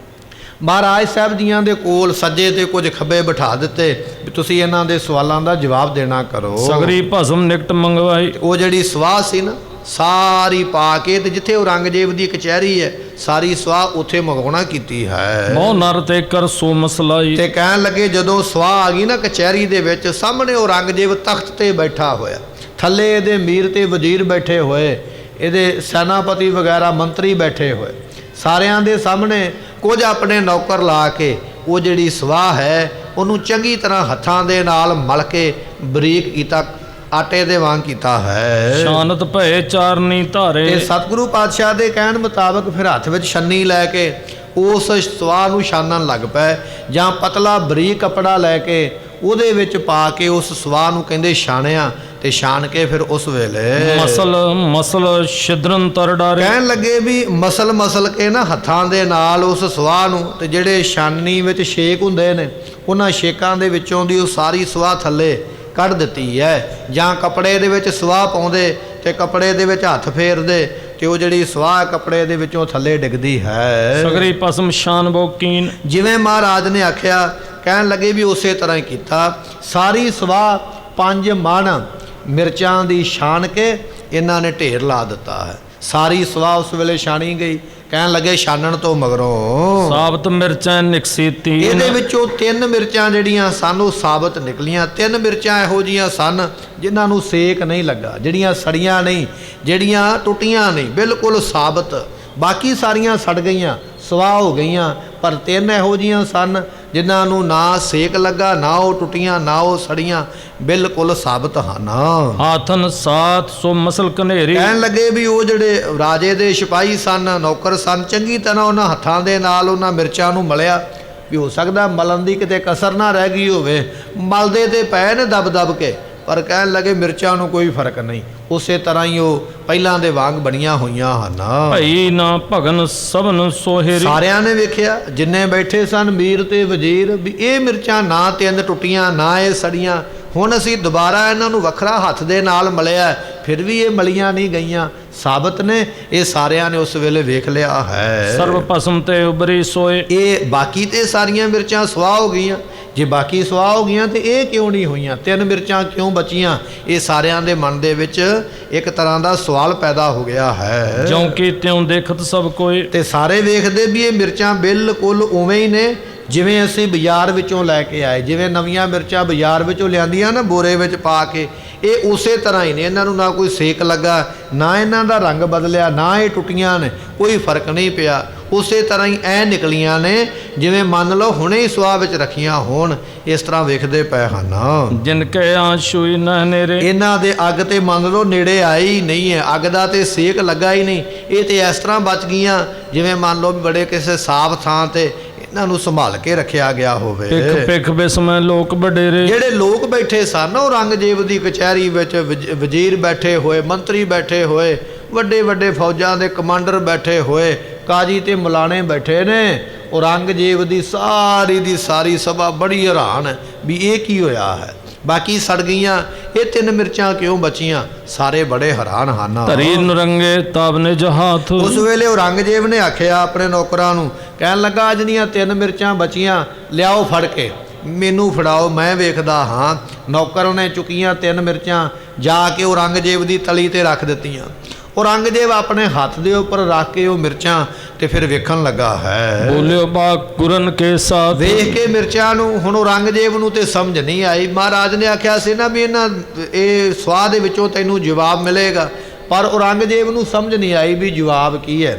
ਮਹਾਰਾਜ ਸਾਹਿਬ ਜੀਆਂ ਦੇ ਕੋਲ ਸੱਜੇ ਤੇ ਕੁਝ ਖੱਬੇ ਬਿਠਾ ਦਿੱਤੇ ਵੀ ਤੁਸੀਂ ਇਹਨਾਂ ਦੇ ਸਵਾਲਾਂ ਦਾ ਜਵਾਬ ਦੇਣਾ ਕਰੋ। ਸਗਰੀ ਭਸਮ ਨਿਕਟ ਮੰਗਵਾਈ। ਉਹ ਜਿਹੜੀ ਸਵਾਹ ਸੀ ਨਾ ਸਾਰੀ ਪਾ ਕੇ ਤੇ ਜਿੱਥੇ ਔਰੰਗਜ਼ੇਬ ਦੀ ਕਚਹਿਰੀ ਹੈ ਸਾਰੀ ਸਵਾਹ ਉੱਥੇ ਮੰਗਵਾਉਣਾ ਕੀਤੀ ਹੈ। ਮੋਹ ਨਰ ਤੇ ਕਰ ਸੋ ਮਸਲਾਈ। ਤੇ ਕਹਿਣ ਲੱਗੇ ਜਦੋਂ ਸਵਾਹ ਆ ਗਈ ਨਾ ਕਚਹਿਰੀ ਦੇ ਵਿੱਚ, ਸਾਹਮਣੇ ਔਰੰਗਜ਼ੇਬ ਤਖਤ ਤੇ ਬੈਠਾ ਹੋਇਆ, ਥੱਲੇ ਇਹਦੇ ਮੀਰ ਤੇ ਵਜ਼ੀਰ ਬੈਠੇ ਹੋਏ, ਇਹਦੇ ਸੈਨਾਪਤੀ ਵਗੈਰਾ ਮੰਤਰੀ ਬੈਠੇ ਹੋਏ, ਸਾਰਿਆਂ ਦੇ ਸਾਹਮਣੇ ਕੁਝ ਆਪਣੇ ਨੌਕਰ ਲਾ ਕੇ ਉਹ ਜਿਹੜੀ ਸਵਾਹ ਹੈ ਉਹਨੂੰ ਚੰਗੀ ਤਰ੍ਹਾਂ ਹੱਥਾਂ ਦੇ ਨਾਲ ਮਲ ਕੇ ਬਰੀਕ ਕੀਤਾ, ਆਟੇ ਦੇ ਵਾਂਗ ਕੀਤਾ ਹੈ। ਸ਼ਾਨਤ ਭਏ ਚਾਰਨੀ ਧਾਰੇ। ਤੇ ਸਤਿਗੁਰੂ ਪਾਤਸ਼ਾਹ ਦੇ ਕਹਿਣ ਮੁਤਾਬਕ ਫਿਰ ਹੱਥ ਵਿੱਚ ਛੰਨੀ ਲੈ ਕੇ ਉਸ ਸਵਾਹ ਨੂੰ ਛਾਨਣ ਲੱਗ ਪਏ, ਜਾਂ ਪਤਲਾ ਬਰੀਕ ਕੱਪੜਾ ਲੈ ਕੇ ਉਹਦੇ ਵਿੱਚ ਪਾ ਕੇ ਉਸ ਸਵਾਹ ਨੂੰ ਕਹਿੰਦੇ ਛਾਣਿਆ, ਤੇ ਛਾਣ ਕੇ ਫਿਰ ਉਸ ਵੇਲੇ ਮਸਲ ਛਿਦਰਨ ਤਰ ਡਾਰੇ। ਕਹਿਣ ਲੱਗੇ ਵੀ ਮਸਲ ਕੇ ਨਾ ਹੱਥਾਂ ਦੇ ਨਾਲ ਉਸ ਸਵਾਹ ਨੂੰ, ਤੇ ਜਿਹੜੇ ਛਾਨਣੀ ਵਿੱਚ ਛੇਕ ਹੁੰਦੇ ਨੇ ਉਹਨਾਂ ਛੇਕਾਂ ਦੇ ਵਿੱਚੋਂ ਦੀ ਉਹ ਸਾਰੀ ਸਵਾਹ ਥੱਲੇ ਕੱਢ ਦਿੱਤੀ ਹੈ। ਜਾਂ ਕੱਪੜੇ ਦੇ ਵਿੱਚ ਸਵਾਹ ਪਾਉਂਦੇ ਤੇ ਕੱਪੜੇ ਦੇ ਵਿੱਚ ਹੱਥ ਫੇਰਦੇ ਤੇ ਉਹ ਜਿਹੜੀ ਸਵਾਹ ਕੱਪੜੇ ਦੇ ਵਿੱਚੋਂ ਥੱਲੇ ਡਿੱਗਦੀ ਹੈ। ਸਗਰੀ ਭਸਮ ਸ਼ਾਨ ਬੋਕੀਨ। ਜਿਵੇਂ ਮਹਾਰਾਜ ਨੇ ਆਖਿਆ ਕਹਿਣ ਲੱਗੇ ਵੀ ਉਸੇ ਤਰ੍ਹਾਂ ਹੀ ਕੀਤਾ। ਸਾਰੀ ਸਵਾਹ 5 ਮਣ ਮਿਰਚਾਂ ਦੀ ਛਾਣ ਕੇ ਇਹਨਾਂ ਨੇ ਢੇਰ ਲਾ ਦਿੱਤਾ ਹੈ। ਸਾਰੀ ਸਵਾਹ ਉਸ ਵੇਲੇ ਛਾਣੀ ਗਈ। ਕਹਿਣ ਲੱਗੇ ਛਾਨਣ ਤੋਂ ਮਗਰੋਂ ਸਾਬਤ ਮਿਰਚਾਂ ਨਿਕਸੀਤੀ। ਇਹਦੇ ਵਿੱਚੋਂ 3 ਮਿਰਚਾਂ ਜਿਹੜੀਆਂ ਸਨ ਉਹ ਸਾਬਤ ਨਿਕਲੀਆਂ। 3 ਮਿਰਚਾਂ ਇਹੋ ਜਿਹੀਆਂ ਸਨ ਜਿਨ੍ਹਾਂ ਨੂੰ ਸੇਕ ਨਹੀਂ ਲੱਗਾ, ਜਿਹੜੀਆਂ ਸੜੀਆਂ ਨਹੀਂ, ਜਿਹੜੀਆਂ ਟੁੱਟੀਆਂ ਨਹੀਂ, ਬਿਲਕੁਲ ਸਾਬਤ। ਬਾਕੀ ਸਾਰੀਆਂ ਸੜ ਗਈਆਂ, ਸਵਾਹ ਹੋ ਗਈਆਂ, ਪਰ 3 ਇਹੋ ਜਿਹੀਆਂ ਸਨ ਜਿਨ੍ਹਾਂ ਨੂੰ ਨਾ ਸੇਕ ਲੱਗਾ, ਨਾ ਉਹ ਟੁੱਟੀਆਂ, ਨਾ ਉਹ ਸੜੀਆਂ, ਬਿਲਕੁਲ ਸਾਬਤ ਹਨ। ਹਾਥਨ ਸਾਥ ਸੋ ਮਸਲ ਕਨੇਰੀ। ਕਹਿਣ ਲੱਗੇ ਵੀ ਉਹ ਜਿਹੜੇ ਰਾਜੇ ਦੇ ਸਿਪਾਹੀ ਸਨ, ਨੌਕਰ ਸਨ, ਚੰਗੀ ਤਰ੍ਹਾਂ ਉਹਨਾਂ ਹੱਥਾਂ ਦੇ ਨਾਲ ਉਹਨਾਂ ਮਿਰਚਾਂ ਨੂੰ ਮਲਿਆ ਵੀ ਹੋ ਸਕਦਾ ਮਲਣ ਦੀ ਕਿਤੇ ਕਸਰ ਨਾ ਰਹਿ ਗਈ ਹੋਵੇ। ਮਲਦੇ ਤੇ ਪਏ ਨੇ ਦਬ ਕੇ, ਪਰ ਕਹਿਣ ਲੱਗੇ ਮਿਰਚਾਂ ਨੂੰ ਕੋਈ ਫਰਕ ਨਹੀਂ, ਉਸੇ ਤਰ੍ਹਾਂ ਹੀ ਉਹ ਪਹਿਲਾਂ ਦੇ ਵਾਂਗ ਬਣੀਆਂ ਹੋਈਆਂ ਹਨ। ਭਈ ਨਾ ਭਗਨ ਸਭਨ ਸੋਹੇਰੀ। ਸਾਰਿਆਂ ਨੇ ਵੇਖਿਆ ਜਿੰਨੇ ਬੈਠੇ ਸਨ ਮੀਰ ਤੇ ਵਜ਼ੀਰ ਵੀ ਇਹ ਮਿਰਚਾਂ ਨਾ 3 ਟੁੱਟੀਆਂ ਨਾ ਇਹ ਸੜੀਆਂ। ਹੁਣ ਅਸੀਂ ਦੁਬਾਰਾ ਇਹਨਾਂ ਨੂੰ ਵੱਖਰਾ ਹੱਥ ਦੇ ਨਾਲ ਮਲਿਆ, ਫਿਰ ਵੀ ਇਹ ਮਲੀਆਂ ਨਹੀਂ ਗਈਆਂ, ਸਾਬਤ ਨੇ। ਇਹ ਸਾਰਿਆਂ ਨੇ ਉਸ ਵੇਲੇ ਵੇਖ ਲਿਆ ਹੈ। ਸਰਬ ਭਸਮ ਤੇ ਉਬਰੀ ਸੋਏ। ਇਹ ਬਾਕੀ ਤੇ ਸਾਰੀਆਂ ਮਿਰਚਾਂ ਸਵਾਹ ਹੋ ਗਈਆਂ, ਜੇ ਬਾਕੀ ਸਵਾਹ ਹੋ ਗਈਆਂ ਤੇ ਇਹ ਕਿਉਂ ਨਹੀਂ ਹੋਈਆਂ, 3 ਮਿਰਚਾਂ ਕਿਉਂ ਬਚੀਆਂ? ਇਹ ਸਾਰਿਆਂ ਦੇ ਮਨ ਦੇ ਵਿੱਚ ਇੱਕ ਤਰ੍ਹਾਂ ਦਾ ਸਵਾਲ ਪੈਦਾ ਹੋ ਗਿਆ ਹੈ। ਜਿਉਂ ਕੀ ਤਿਉਂ ਦੇਖਤ ਸਭ ਕੋਏ। ਤੇ ਸਾਰੇ ਵੇਖਦੇ ਵੀ ਇਹ ਮਿਰਚਾਂ ਬਿਲਕੁਲ ਉਵੇਂ ਹੀ ਨੇ ਜਿਵੇਂ ਅਸੀਂ ਬਾਜ਼ਾਰ ਵਿੱਚੋਂ ਲੈ ਕੇ ਆਏ। ਜਿਵੇਂ ਨਵੀਆਂ ਮਿਰਚਾਂ ਬਾਜ਼ਾਰ ਵਿੱਚੋਂ ਲਿਆਂਦੀਆਂ ਨਾ ਬੋਰੇ ਵਿੱਚ ਪਾ ਕੇ, ਇਹ ਉਸੇ ਤਰ੍ਹਾਂ ਹੀ ਨੇ। ਇਹਨਾਂ ਨੂੰ ਨਾ ਕੋਈ ਸੇਕ ਲੱਗਾ, ਨਾ ਇਹਨਾਂ ਦਾ ਰੰਗ ਬਦਲਿਆ, ਨਾ ਇਹ ਟੁੱਟੀਆਂ ਨੇ, ਕੋਈ ਫਰਕ ਨਹੀਂ ਪਿਆ। ਉਸੇ ਤਰ੍ਹਾਂ ਹੀ ਐ ਨਿਕਲੀਆਂ ਨੇ ਜਿਵੇਂ ਮੰਨ ਲਓ ਹੁਣੇ ਹੀ ਸੁਆਹ ਵਿੱਚ ਰੱਖੀਆਂ ਹੋਣ। ਇਸ ਤਰ੍ਹਾਂ ਵੇਖਦੇ ਪਏ ਹਨ। ਜਿਨ ਕੇ ਆਂਸ਼ੂਈ ਨ ਹਨੇਰੇ। ਇਹਨਾਂ ਦੇ ਅੱਗ ਤੇ ਮੰਨ ਲਓ ਨੇੜੇ ਆਈ ਹੀ ਨਹੀਂ ਹੈ, ਅੱਗ ਦਾ ਤੇ ਸੇਕ ਲੱਗਾ ਹੀ ਨਹੀਂ। ਇਹ ਤੇ ਇਸ ਤਰ੍ਹਾਂ ਬਚ ਗਈਆਂ ਜਿਵੇਂ ਮੰਨ ਲਓ ਵੀ ਬੜੇ ਕਿਸੇ ਸਾਫ਼ ਥਾਂ ਤੇ ਇਹਨਾਂ ਨੂੰ ਸੰਭਾਲ ਕੇ ਰੱਖਿਆ ਗਿਆ ਹੋਵੇ। ਪਿੱਖ ਪਿੱਖ ਬਿਸਮੈ ਲੋਕ ਵਡੇਰੇ। ਜਿਹੜੇ ਲੋਕ ਬੈਠੇ ਸਨ ਔਰੰਗਜ਼ੇਬ ਦੀ ਕਚਹਿਰੀ ਵਿੱਚ, ਵਜ਼ੀਰ ਬੈਠੇ ਹੋਏ, ਮੰਤਰੀ ਬੈਠੇ ਹੋਏ, ਵੱਡੇ ਵੱਡੇ ਫੌਜਾਂ ਦੇ ਕਮਾਂਡਰ ਬੈਠੇ ਹੋਏ, ਕਾਜੀ ਤੇ ਮੁਲਾਣੇ ਬੈਠੇ ਨੇ। ਔਰੰਗਜ਼ੇਬ ਦੀ ਸਾਰੀ ਸਭਾ ਬੜੀ ਹੈਰਾਨ ਹੈ ਵੀ ਇਹ ਕੀ ਹੋਇਆ ਹੈ। ਬਾਕੀ ਸੜ ਗਈਆਂ, ਇਹ 3 ਮਿਰਚਾਂ ਕਿਉਂ ਬਚੀਆਂ? ਸਾਰੇ ਬੜੇ ਹੈਰਾਨ ਹਨ। ਧਰੀ ਨਰੰਗੇ ਤਬ ਨਿਜ ਹਾਥ। ਉਸ ਵੇਲੇ ਔਰੰਗਜ਼ੇਬ ਨੇ ਆਖਿਆ ਆਪਣੇ ਨੌਕਰਾਂ ਨੂੰ, ਕਹਿਣ ਲੱਗਾ ਜਿਹੜੀਆਂ 3 ਮਿਰਚਾਂ ਬਚੀਆਂ ਲਿਆਓ ਫੜ ਕੇ, ਮੈਨੂੰ ਫੜਾਓ, ਮੈਂ ਵੇਖਦਾ ਹਾਂ। ਨੌਕਰ ਨੇ ਚੁੱਕੀਆਂ 3 ਮਿਰਚਾਂ, ਜਾ ਕੇ ਔਰੰਗਜ਼ੇਬ ਦੀ ਤਲੀ ਤੇ ਰੱਖ ਦਿੱਤੀਆਂ। ਔਰੰਗਜ਼ੇਬ ਆਪਣੇ ਹੱਥ ਦੇ ਉੱਪਰ ਰੱਖ ਕੇ ਉਹ ਮਿਰਚਾਂ ਤੇ ਫਿਰ ਵੇਖਣ ਲੱਗਾ ਹੈ। ਬੋਲਿਓ ਬਾ ਗੁਰਨ ਕੇ ਸਾਥ। ਵੇਖ ਕੇ ਮਿਰਚਾਂ ਨੂੰ ਹੁਣ ਔਰੰਗਜ਼ੇਬ ਨੂੰ ਤੇ ਸਮਝ ਨਹੀਂ ਆਈ। ਮਹਾਰਾਜ ਨੇ ਆਖਿਆ ਸੀ ਨਾ ਵੀ ਇਹ ਸਵਾਹ ਦੇ ਵਿੱਚੋਂ ਤੈਨੂੰ ਜਵਾਬ ਮਿਲੇਗਾ, ਪਰ ਔਰੰਗਜ਼ੇਬ ਨੂੰ ਸਮਝ ਨਹੀਂ ਆਈ ਵੀ ਜਵਾਬ ਕੀ ਹੈ।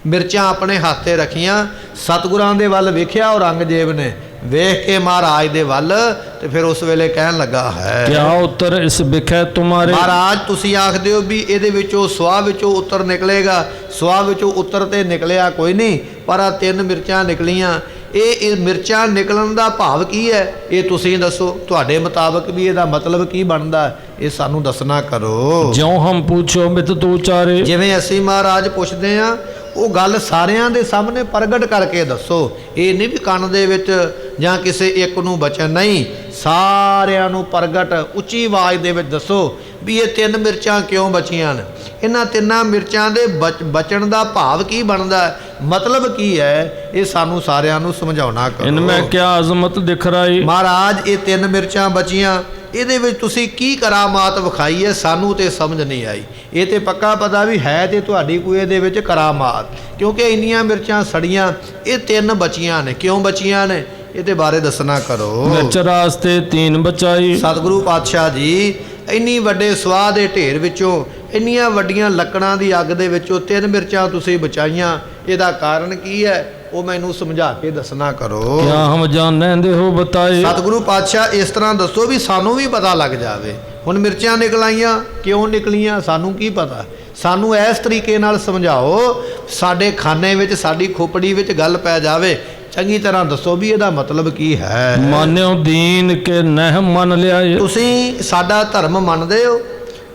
ਮਿਰਚਾਂ ਆਪਣੇ ਹੱਥ 'ਤੇ ਰੱਖੀਆਂ, ਸਤਿਗੁਰਾਂ ਦੇ ਵੱਲ ਵੇਖਿਆ ਔਰੰਗਜ਼ੇਬ ਨੇ, ਵੇਖ ਕੇ ਮਹਾਰਾਜ ਦੇ ਵੱਲ, ਤੇ ਫਿਰ ਉਸ ਵੇਲੇ ਕਹਿਣ ਲੱਗਾ ਹੈ, ਕਿਆ ਉੱਤਰ ਇਸ ਵਿਖੇ ਤੁਮਾਰੇ। ਮਹਾਰਾਜ ਤੁਸੀਂ ਆਖਦੇ ਹੋ ਵੀ ਇਹਦੇ ਵਿੱਚੋਂ ਸਵਾਹ ਵਿੱਚੋਂ ਉੱਤਰ ਨਿਕਲੇਗਾ, ਸਵਾਹ ਵਿੱਚੋਂ ਉੱਤਰ ਤੇ ਨਿਕਲਿਆ ਕੋਈ ਨਹੀਂ, ਪਰ ਆ 3 ਮਿਰਚਾਂ ਨਿਕਲੀਆਂ। ਇਹ ਮਿਰਚਾਂ ਨਿਕਲਣ ਦਾ ਭਾਵ ਕੀ ਹੈ, ਇਹ ਤੁਸੀਂ ਦੱਸੋ। ਤੁਹਾਡੇ ਮੁਤਾਬਕ ਵੀ ਇਹਦਾ ਮਤਲਬ ਕੀ ਬਣਦਾ, ਇਹ ਸਾਨੂੰ ਦੱਸਣਾ ਕਰੋ। ਜਿਉਂ ਹਮ ਪੁੱਛੋ ਮਿਤ ਤੂ ਚਾਰੇ। ਜਿਵੇਂ ਅਸੀਂ ਮਹਾਰਾਜ ਪੁੱਛਦੇ ਹਾਂ ਉਹ ਗੱਲ ਸਾਰਿਆਂ ਦੇ ਸਾਹਮਣੇ ਪ੍ਰਗਟ ਕਰਕੇ ਦੱਸੋ। ਇਹ ਨਹੀਂ ਵੀ ਕੰਨ ਦੇ ਵਿੱਚ ਜਾਂ ਕਿਸੇ ਇੱਕ ਨੂੰ ਬਚਨ, ਨਹੀਂ, ਸਾਰਿਆਂ ਨੂੰ ਪ੍ਰਗਟ ਉੱਚੀ ਆਵਾਜ਼ ਦੇ ਵਿੱਚ ਦੱਸੋ ਵੀ ਇਹ 3 ਮਿਰਚਾਂ ਕਿਉਂ ਬਚੀਆਂ ਨੇ। ਇਹਨਾਂ 3 ਮਿਰਚਾਂ ਦੇ ਬਚਣ ਦਾ ਭਾਵ ਕੀ ਬਣਦਾ, ਮਤਲਬ ਕੀ ਹੈ, ਇਹ ਸਾਨੂੰ ਸਾਰਿਆਂ ਨੂੰ ਸਮਝਾਉਣਾ ਕਰੋ। ਇਨਮੇ ਕਿਆ ਅਜ਼ਮਤ ਦਿਖ ਰਹੀ। ਮਹਾਰਾਜ ਇਹ 3 ਮਿਰਚਾਂ ਬਚੀਆਂ, ਇਹਦੇ ਵਿੱਚ ਤੁਸੀਂ ਕੀ ਕਰਾਮਾਤ ਵਿਖਾਈ ਹੈ, ਸਾਨੂੰ ਤੇ ਸਮਝ ਨਹੀਂ ਆਈ। ਇਹ ਤੇ ਪੱਕਾ ਪਤਾ ਵੀ ਹੈ ਤੇ ਤੁਹਾਡੀ ਕੋਈ ਇਹਦੇ ਵਿੱਚ ਕਰਾਮਾਤ, ਕਿਉਂਕਿ ਇੰਨੀਆਂ ਮਿਰਚਾਂ ਸੜੀਆਂ, ਇਹ 3 ਬਚੀਆਂ ਨੇ, ਕਿਉਂ ਬਚੀਆਂ ਨੇ, ਇਹਦੇ ਬਾਰੇ ਦੱਸਣਾ ਕਰੋ। ਮਿਰਚ ਰਾਸਤੇ 3 ਬਚਾਈ। ਸਤਿਗੁਰੂ ਪਾਤਸ਼ਾਹ ਜੀ ਇੰਨੀ ਵੱਡੇ ਸਵਾਹ ਦੇ ਢੇਰ ਵਿੱਚੋਂ, ਇੰਨੀਆਂ ਵੱਡੀਆਂ ਲੱਕੜਾਂ ਦੀ ਅੱਗ ਦੇ ਵਿੱਚੋਂ 3 ਮਿਰਚਾਂ ਤੁਸੀਂ ਬਚਾਈਆਂ, ਇਹਦਾ ਕਾਰਨ ਕੀ ਹੈ, ਉਹ ਮੈਨੂੰ ਸਮਝਾ ਕੇ ਦੱਸਣਾ ਕਰੋ। ਕਿਆ ਹਮ ਜਾਣਦੇ ਹੋ ਬਤਾਏ। ਸਤਿਗੁਰੂ ਪਾਤਸ਼ਾਹ ਇਸ ਤਰ੍ਹਾਂ ਦੱਸੋ ਵੀ ਸਾਨੂੰ ਵੀ ਪਤਾ ਲੱਗ ਜਾਵੇ। ਹੁਣ ਮਿਰਚਾਂ ਨਿਕਲਾਈਆਂ, ਕਿਉਂ ਨਿਕਲੀਆਂ, ਸਾਨੂੰ ਕੀ ਪਤਾ, ਸਾਨੂੰ ਇਸ ਤਰੀਕੇ ਨਾਲ ਸਮਝਾਓ, ਸਾਡੇ ਖਾਨੇ ਵਿੱਚ, ਸਾਡੀ ਖੋਪੜੀ ਵਿੱਚ ਗੱਲ ਪੈ ਜਾਵੇ। ਚੰਗੀ ਤਰ੍ਹਾਂ ਦੱਸੋ ਵੀ ਇਹਦਾ ਮਤਲਬ ਕੀ ਹੈ। ਮਾਨਿਓ ਦੀਨ ਕੇ ਨਹਿ ਮੰਨ ਲਿਆਏ। ਤੁਸੀਂ ਸਾਡਾ ਧਰਮ ਮੰਨਦੇ ਹੋ,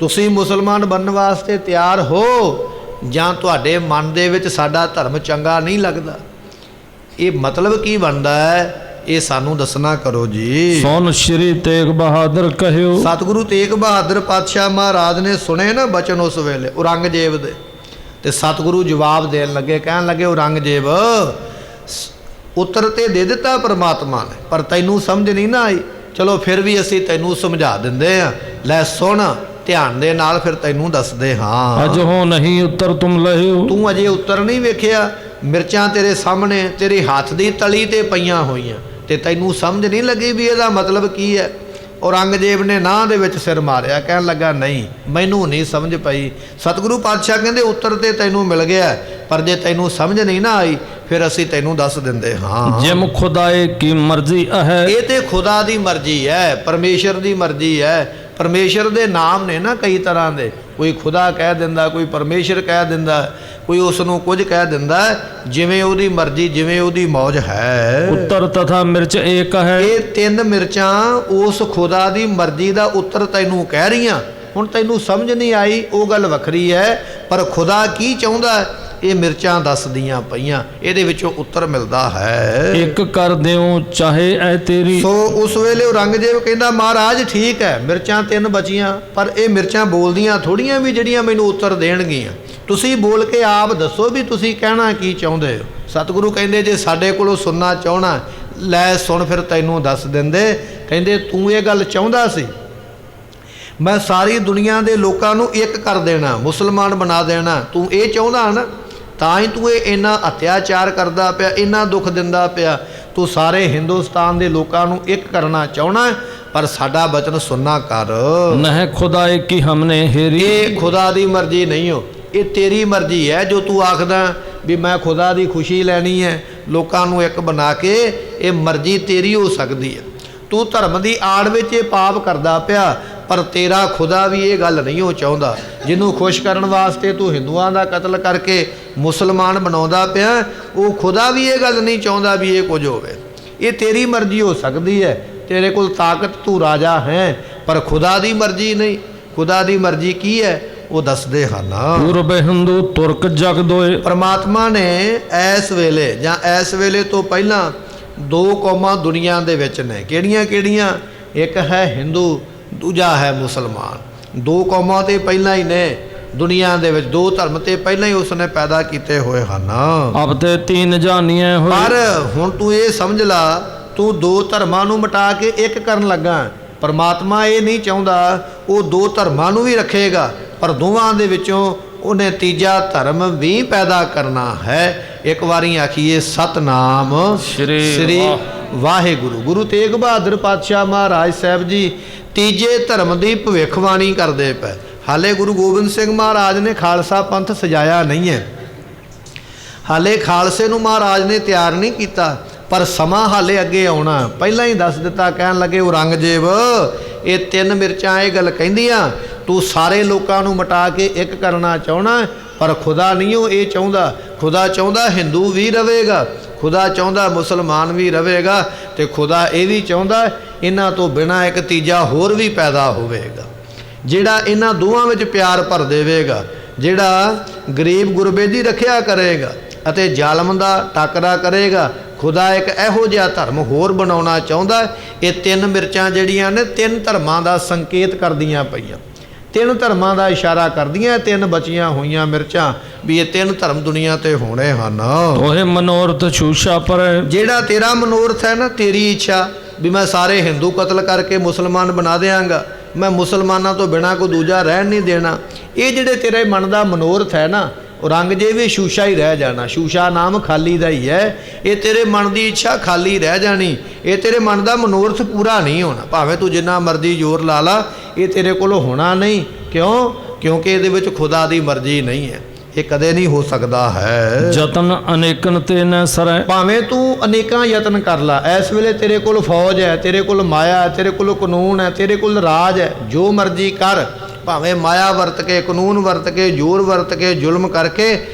ਤੁਸੀਂ ਮੁਸਲਮਾਨ ਬਣਨ ਵਾਸਤੇ ਤਿਆਰ ਹੋ, ਜਾਂ ਤੁਹਾਡੇ ਮਨ ਦੇ ਵਿੱਚ ਸਾਡਾ ਧਰਮ ਚੰਗਾ ਨਹੀਂ ਲੱਗਦਾ, ਇਹ ਮਤਲਬ ਕੀ ਬਣਦਾ ਹੈ, ਇਹ ਸਾਨੂੰ ਦੱਸਣਾ ਕਰੋ ਜੀ। ਸੋਨ ਸ਼੍ਰੀ ਤੇਗ ਬਹਾਦਰ ਕਹਿਓ। ਸਤਿਗੁਰੂ ਤੇਗ ਬਹਾਦਰ ਪਾਤਸ਼ਾਹ ਮਹਾਰਾਜ ਨੇ ਸੁਣੇ ਨਾ ਬਚਨ ਉਸ ਵੇਲੇ ਔਰੰਗਜ਼ੇਬ ਦੇ, ਤੇ ਸਤਿਗੁਰੂ ਜਵਾਬ ਦੇਣ ਲੱਗੇ, ਕਹਿਣ ਲੱਗੇ ਔਰੰਗਜ਼ੇਬ ਉੱਤਰ ਤੇ ਦੇ ਦਿੱਤਾ ਪਰਮਾਤਮਾ ਨੇ, ਪਰ ਤੈਨੂੰ ਸਮਝ ਨਹੀਂ ਨਾ ਆਈ। ਚਲੋ ਫਿਰ ਵੀ ਅਸੀਂ ਤੈਨੂੰ ਸਮਝਾ ਦਿੰਦੇ ਹਾਂ, ਲੈ ਸੁਣ ਧਿਆਨ ਦੇ ਨਾਲ, ਫਿਰ ਤੈਨੂੰ ਦੱਸਦੇ ਹਾਂ। ਅਜ ਹੋ ਨਹੀਂ ਉੱਤਰ ਤੁਮ ਲਹਿਓ। ਤੂੰ ਅਜੇ ਉੱਤਰ ਨਹੀਂ ਵੇਖਿਆ, ਮਿਰਚਾਂ ਤੇਰੇ ਸਾਹਮਣੇ ਤੇਰੇ ਹੱਥ ਦੀ ਤਲੀ ਤੇ ਪਈਆਂ ਹੋਈਆਂ, ਤੇ ਤੈਨੂੰ ਸਮਝ ਨਹੀਂ ਲੱਗੀ ਵੀ ਇਹਦਾ ਮਤਲਬ ਕੀ ਹੈ। ਔਰੰਗਜ਼ੇਬ ਨੇ ਨਾਂਹ ਦੇ ਵਿੱਚ ਸਿਰ ਮਾਰਿਆ, ਕਹਿਣ ਲੱਗਾ ਨਹੀਂ, ਮੈਨੂੰ ਨਹੀਂ ਸਮਝ ਪਈ। ਸਤਿਗੁਰੂ ਪਾਤਸ਼ਾਹ ਕਹਿੰਦੇ ਉੱਤਰ ਤੇ ਤੈਨੂੰ ਮਿਲ ਗਿਆ, ਪਰ ਜੇ ਤੈਨੂੰ ਸਮਝ ਨਹੀਂ ਨਾ ਆਈ, ਫਿਰ ਅਸੀਂ ਤੈਨੂੰ ਦੱਸ ਦਿੰਦੇ ਹਾਂ। ਜਿਮ ਖੁਦਾਏ ਕੀ ਮਰਜ਼ੀ ਹੈ। ਇਹ ਤੇ ਖੁਦਾ ਦੀ ਮਰਜ਼ੀ ਹੈ, ਪਰਮੇਸ਼ਰ ਦੀ ਮਰਜ਼ੀ ਹੈ। ਪਰਮੇਸ਼ਰ ਦੇ ਨਾਮ ਨੇ ਨਾ ਕਈ ਤਰ੍ਹਾਂ ਦੇ, ਕੋਈ ਖੁਦਾ ਕਹਿ ਦਿੰਦਾ, ਕੋਈ ਪਰਮੇਸ਼ਰ ਕਹਿ ਦਿੰਦਾ, ਕੋਈ ਉਸ ਨੂੰ ਕੁਝ ਕਹਿ ਦਿੰਦਾ, ਜਿਵੇਂ ਉਹਦੀ ਮਰਜ਼ੀ, ਜਿਵੇਂ ਉਹਦੀ ਮੌਜ ਹੈ। ਉੱਤਰ ਤਥਾ ਮਿਰਚ ਏਕ ਹੈ। ਇਹ 3 ਮਿਰਚਾਂ ਉਸ ਖੁਦਾ ਦੀ ਮਰਜ਼ੀ ਦਾ ਉੱਤਰ ਤੈਨੂੰ ਕਹਿ ਰਹੀਆਂ। ਹੁਣ ਤੈਨੂੰ ਸਮਝ ਨਹੀਂ ਆਈ, ਉਹ ਗੱਲ ਵੱਖਰੀ ਹੈ, ਪਰ ਖੁਦਾ ਕੀ ਚਾਹੁੰਦਾ ਇਹ ਮਿਰਚਾਂ ਦੱਸਦੀਆਂ ਪਈਆਂ, ਇਹਦੇ ਵਿੱਚੋਂ ਉੱਤਰ ਮਿਲਦਾ ਹੈ। ਇੱਕ ਕਰ ਦਿਓ ਚਾਹੇ ਐ ਤੇਰੀ। ਸੋ ਉਸ ਵੇਲੇ ਔਰੰਗਜ਼ੇਬ ਕਹਿੰਦਾ ਮਹਾਰਾਜ ਠੀਕ ਹੈ, ਮਿਰਚਾਂ 3 ਬਚੀਆਂ, ਪਰ ਇਹ ਮਿਰਚਾਂ ਬੋਲਦੀਆਂ ਥੋੜੀਆਂ ਵੀ ਜਿਹੜੀਆਂ ਮੈਨੂੰ ਉੱਤਰ ਦੇਣਗੀਆਂ। ਤੁਸੀਂ ਬੋਲ ਕੇ ਆਪ ਦੱਸੋ ਵੀ ਤੁਸੀਂ ਕਹਿਣਾ ਕੀ ਚਾਹੁੰਦੇ ਹੋ। ਸਤਿਗੁਰੂ ਕਹਿੰਦੇ ਜੇ ਸਾਡੇ ਕੋਲੋਂ ਸੁਣਨਾ ਚਾਹਣਾ, ਲੈ ਸੁਣ ਫਿਰ ਤੈਨੂੰ ਦੱਸ ਦਿੰਦੇ। ਕਹਿੰਦੇ ਤੂੰ ਇਹ ਗੱਲ ਚਾਹੁੰਦਾ ਸੀ, ਮੈਂ ਸਾਰੀ ਦੁਨੀਆ ਦੇ ਲੋਕਾਂ ਨੂੰ ਇੱਕ ਕਰ ਦੇਣਾ, ਮੁਸਲਮਾਨ ਬਣਾ ਦੇਣਾ, ਤੂੰ ਇਹ ਚਾਹੁੰਦਾ ਨਾ, ਤਾਂ ਹੀ ਤੂੰ ਇਹ ਇੰਨਾ ਅਤਿਆਚਾਰ ਕਰਦਾ ਪਿਆ, ਇੰਨਾ ਦੁੱਖ ਦਿੰਦਾ ਪਿਆ। ਤੂੰ ਸਾਰੇ ਹਿੰਦੁਸਤਾਨ ਦੇ ਲੋਕਾਂ ਨੂੰ ਇੱਕ ਕਰਨਾ ਚਾਹੁੰਦਾ, ਪਰ ਸਾਡਾ ਬਚਨ ਸੁਣਨਾ ਕਰ। नह खुदाए की हमने हेरी। ਇਹ ਖੁਦਾ ਦੀ ਮਰਜ਼ੀ ਨਹੀਂ ਹੋ, ਇਹ ਤੇਰੀ ਮਰਜ਼ੀ ਹੈ। ਜੋ ਤੂੰ ਆਖਦਾ ਵੀ ਮੈਂ ਖੁਦਾ ਦੀ ਖੁਸ਼ੀ ਲੈਣੀ ਹੈ, ਲੋਕਾਂ ਨੂੰ ਇੱਕ ਬਣਾ ਕੇ, ਇਹ ਮਰਜ਼ੀ ਤੇਰੀ ਹੋ ਸਕਦੀ ਹੈ। ਤੂੰ ਧਰਮ ਦੀ ਆੜ ਵਿੱਚ ਇਹ ਪਾਪ ਕਰਦਾ ਪਿਆ, ਪਰ ਤੇਰਾ ਖੁਦਾ ਵੀ ਇਹ ਗੱਲ ਨਹੀਂ ਉਹ ਚਾਹੁੰਦਾ। ਜਿਹਨੂੰ ਖੁਸ਼ ਕਰਨ ਵਾਸਤੇ ਤੂੰ ਹਿੰਦੂਆਂ ਦਾ ਕਤਲ ਕਰਕੇ ਮੁਸਲਮਾਨ ਬਣਾਉਂਦਾ ਪਿਆ, ਉਹ ਖੁਦਾ ਵੀ ਇਹ ਗੱਲ ਨਹੀਂ ਚਾਹੁੰਦਾ ਵੀ ਇਹ ਕੁਝ ਹੋਵੇ। ਇਹ ਤੇਰੀ ਮਰਜ਼ੀ ਹੋ ਸਕਦੀ ਹੈ, ਤੇਰੇ ਕੋਲ ਤਾਕਤ, ਤੂੰ ਰਾਜਾ ਹੈ, ਪਰ ਖੁਦਾ ਦੀ ਮਰਜ਼ੀ ਨਹੀਂ। ਖੁਦਾ ਦੀ ਮਰਜ਼ੀ ਕੀ ਹੈ ਉਹ ਦੱਸਦੇ ਹਨ। पूर्व हिंदू तुर्क जग दोए। ਪਰਮਾਤਮਾ ਨੇ ਇਸ ਵੇਲੇ ਜਾਂ ਇਸ ਵੇਲੇ ਤੋਂ ਪਹਿਲਾਂ ਦੋ ਕੌਮਾਂ ਦੁਨੀਆ ਦੇ ਵਿੱਚ ਨੇ। ਕਿਹੜੀਆਂ ਕਿਹੜੀਆਂ? ਇੱਕ ਹੈ ਹਿੰਦੂ, ਦੂਜਾ ਹੈ ਮੁਸਲਮਾਨ। ਦੋ ਕੌਮਾਂ ਤੇ ਪਹਿਲਾਂ ਹੀ ਨੇ ਦੁਨੀਆ ਦੇ ਵਿੱਚ, ਦੋ ਧਰਮ ਤੇ ਪਹਿਲਾਂ ਹੀ ਉਸਨੇ ਪੈਦਾ ਕੀਤੇ ਹੋਏ ਹਨ। अब ते तीन जानिए होए। ਪਰ ਹੁਣ ਤੂੰ ਇਹ ਸਮਝ ਲਾ, ਤੂੰ ਦੋ ਧਰਮਾਂ ਨੂੰ ਮਿਟਾ ਕੇ ਇੱਕ ਕਰਨ ਲੱਗਾ। ਪਰਮਾਤਮਾ ਇਹ ਨਹੀਂ ਚਾਹੁੰਦਾ, ਉਹ ਦੋ ਧਰਮਾਂ ਨੂੰ ਵੀ ਰੱਖੇਗਾ, ਪਰ ਦੋਵਾਂ ਦੇ ਵਿੱਚੋਂ ਉਹਨੇ ਤੀਜਾ ਧਰਮ ਵੀ ਪੈਦਾ ਕਰਨਾ ਹੈ। ਇੱਕ ਵਾਰੀ ਆਖੀਏ ਸਤਨਾਮ ਸ੍ਰੀ ਵਾਹਿਗੁਰੂ। ਗੁਰੂ ਤੇਗ ਬਹਾਦਰ ਪਾਤਸ਼ਾਹ ਮਹਾਰਾਜ ਸਾਹਿਬ ਜੀ ਤੀਜੇ ਧਰਮ ਦੀ ਭਵਿੱਖਬਾਣੀ ਕਰਦੇ ਪਏ। ਹਾਲੇ ਗੁਰੂ ਗੋਬਿੰਦ ਸਿੰਘ ਮਹਾਰਾਜ ਨੇ ਖਾਲਸਾ ਪੰਥ ਸਜਾਇਆ ਨਹੀਂ ਹੈ, ਹਾਲੇ ਖਾਲਸੇ ਨੂੰ ਮਹਾਰਾਜ ਨੇ ਤਿਆਰ ਨਹੀਂ ਕੀਤਾ, ਪਰ ਸਮਾਂ ਹਾਲੇ ਅੱਗੇ ਆਉਣਾ। ਪਹਿਲਾਂ ਹੀ ਦੱਸ ਦਿੱਤਾ, ਕਹਿਣ ਲੱਗੇ ਔਰੰਗਜ਼ੇਬ ਇਹ ਤਿੰਨ ਮਿਰਚਾਂ ਇਹ ਗੱਲ ਕਹਿੰਦੀਆਂ, ਤੂੰ ਸਾਰੇ ਲੋਕਾਂ ਨੂੰ ਮਿਟਾ ਕੇ ਇੱਕ ਕਰਨਾ ਚਾਹੁੰਦਾ, ਪਰ ਖੁਦਾ ਨਹੀਂ ਉਹ ਇਹ ਚਾਹੁੰਦਾ। ਖੁਦਾ ਚਾਹੁੰਦਾ ਹਿੰਦੂ ਵੀ ਰਹੇਗਾ, ਖੁਦਾ ਚਾਹੁੰਦਾ ਮੁਸਲਮਾਨ ਵੀ ਰਹੇਗਾ, ਤੇ ਖੁਦਾ ਇਹ ਵੀ ਚਾਹੁੰਦਾ ਇਹਨਾਂ ਤੋਂ ਬਿਨਾਂ ਇੱਕ ਤੀਜਾ ਹੋਰ ਵੀ ਪੈਦਾ ਹੋਵੇਗਾ, ਜਿਹੜਾ ਇਹਨਾਂ ਦੋਵਾਂ ਵਿੱਚ ਪਿਆਰ ਭਰ ਦੇਵੇਗਾ, ਜਿਹੜਾ ਗਰੀਬ ਗੁਰਬੇ ਦੀ ਰੱਖਿਆ ਕਰੇਗਾ ਅਤੇ ਜ਼ਾਲਮ ਦਾ ਟਾਕਰਾ ਕਰੇਗਾ। ਖੁਦਾ ਇੱਕ ਇਹੋ ਜਿਹਾ ਧਰਮ ਹੋਰ ਬਣਾਉਣਾ ਚਾਹੁੰਦਾ। ਇਹ ਤਿੰਨ ਮਿਰਚਾਂ ਜਿਹੜੀਆਂ ਨੇ ਤਿੰਨ ਧਰਮਾਂ ਦਾ ਸੰਕੇਤ ਕਰਦੀਆਂ ਪਈਆਂ, ਤਿੰਨ ਧਰਮਾਂ ਦਾ ਇਸ਼ਾਰਾ ਕਰਦੀਆਂ। ਤਿੰਨ ਬਚੀਆਂ ਹੋਈਆਂ ਮਿਰਚਾਂ ਵੀ ਇਹ ਤਿੰਨ ਧਰਮ ਦੁਨੀਆ ਤੇ ਹੋਣੇ ਹਨ। ਤੋਹੇ ਮਨੋਰਥ ਛੂਸ਼ਾ ਪਰ। ਜਿਹੜਾ ਤੇਰਾ ਮਨੋਰਥ ਹੈ ਨਾ, ਤੇਰੀ ਇੱਛਾ ਵੀ ਮੈਂ ਸਾਰੇ ਹਿੰਦੂ ਕਤਲ ਕਰਕੇ ਮੁਸਲਮਾਨ ਬਣਾ ਦਿਆਂਗਾ, ਮੈਂ ਮੁਸਲਮਾਨਾਂ ਤੋਂ ਬਿਨਾਂ ਕੋਈ ਦੂਜਾ ਰਹਿਣ ਨਹੀਂ ਦੇਣਾ, ਇਹ ਜਿਹੜੇ ਤੇਰੇ ਮਨ ਦਾ ਮਨੋਰਥ ਹੈ ਨਾ, ਔਰੰਗਜ਼ੇਬ ਵੀ ਸ਼ੂਸ਼ਾ ਹੀ ਰਹਿ ਜਾਣਾ। ਸ਼ੂਸ਼ਾ ਨਾਮ ਖਾਲੀ ਦਾ ਹੀ ਹੈ। ਇਹ ਤੇਰੇ ਮਨ ਦੀ ਇੱਛਾ ਖਾਲੀ ਰਹਿ ਜਾਣੀ, ਇਹ ਤੇਰੇ ਮਨ ਦਾ ਮਨੋਰਥ ਪੂਰਾ ਨਹੀਂ ਹੋਣਾ। ਭਾਵੇਂ ਤੂੰ ਜਿੰਨਾ ਮਰਜ਼ੀ ਜ਼ੋਰ ਲਾ ਲਾ, ਇਹ ਤੇਰੇ ਕੋਲੋਂ ਹੋਣਾ ਨਹੀਂ। ਕਿਉਂ? ਕਿਉਂਕਿ ਇਹਦੇ ਵਿੱਚ ਖੁਦਾ ਦੀ ਮਰਜ਼ੀ ਨਹੀਂ ਹੈ, ਇਹ ਕਦੇ ਨਹੀਂ ਹੋ ਸਕਦਾ ਹੈ। ਜਤਨ ਅਨੇਕਨ ਤੇ ਨ ਸਰੈ। ਭਾਵੇਂ ਤੂੰ ਅਨੇਕਾਂ ਯਤਨ ਕਰ ਲਾ, ਇਸ ਵੇਲੇ ਤੇਰੇ ਕੋਲ ਫੌਜ ਹੈ, ਤੇਰੇ ਕੋਲ ਮਾਇਆ ਹੈ, ਤੇਰੇ ਕੋਲ ਕਾਨੂੰਨ ਹੈ, ਤੇਰੇ ਕੋਲ ਰਾਜ ਹੈ, ਜੋ ਮਰਜ਼ੀ ਕਰ। ਭਾਵੇਂ ਮਾਇਆ ਵਰਤ ਕੇ, ਕਾਨੂੰਨ ਵਰਤ ਕੇ, ਜ਼ੋਰ ਵਰਤ ਕੇ, ਜ਼ੁਲਮ ਕਰਕੇ,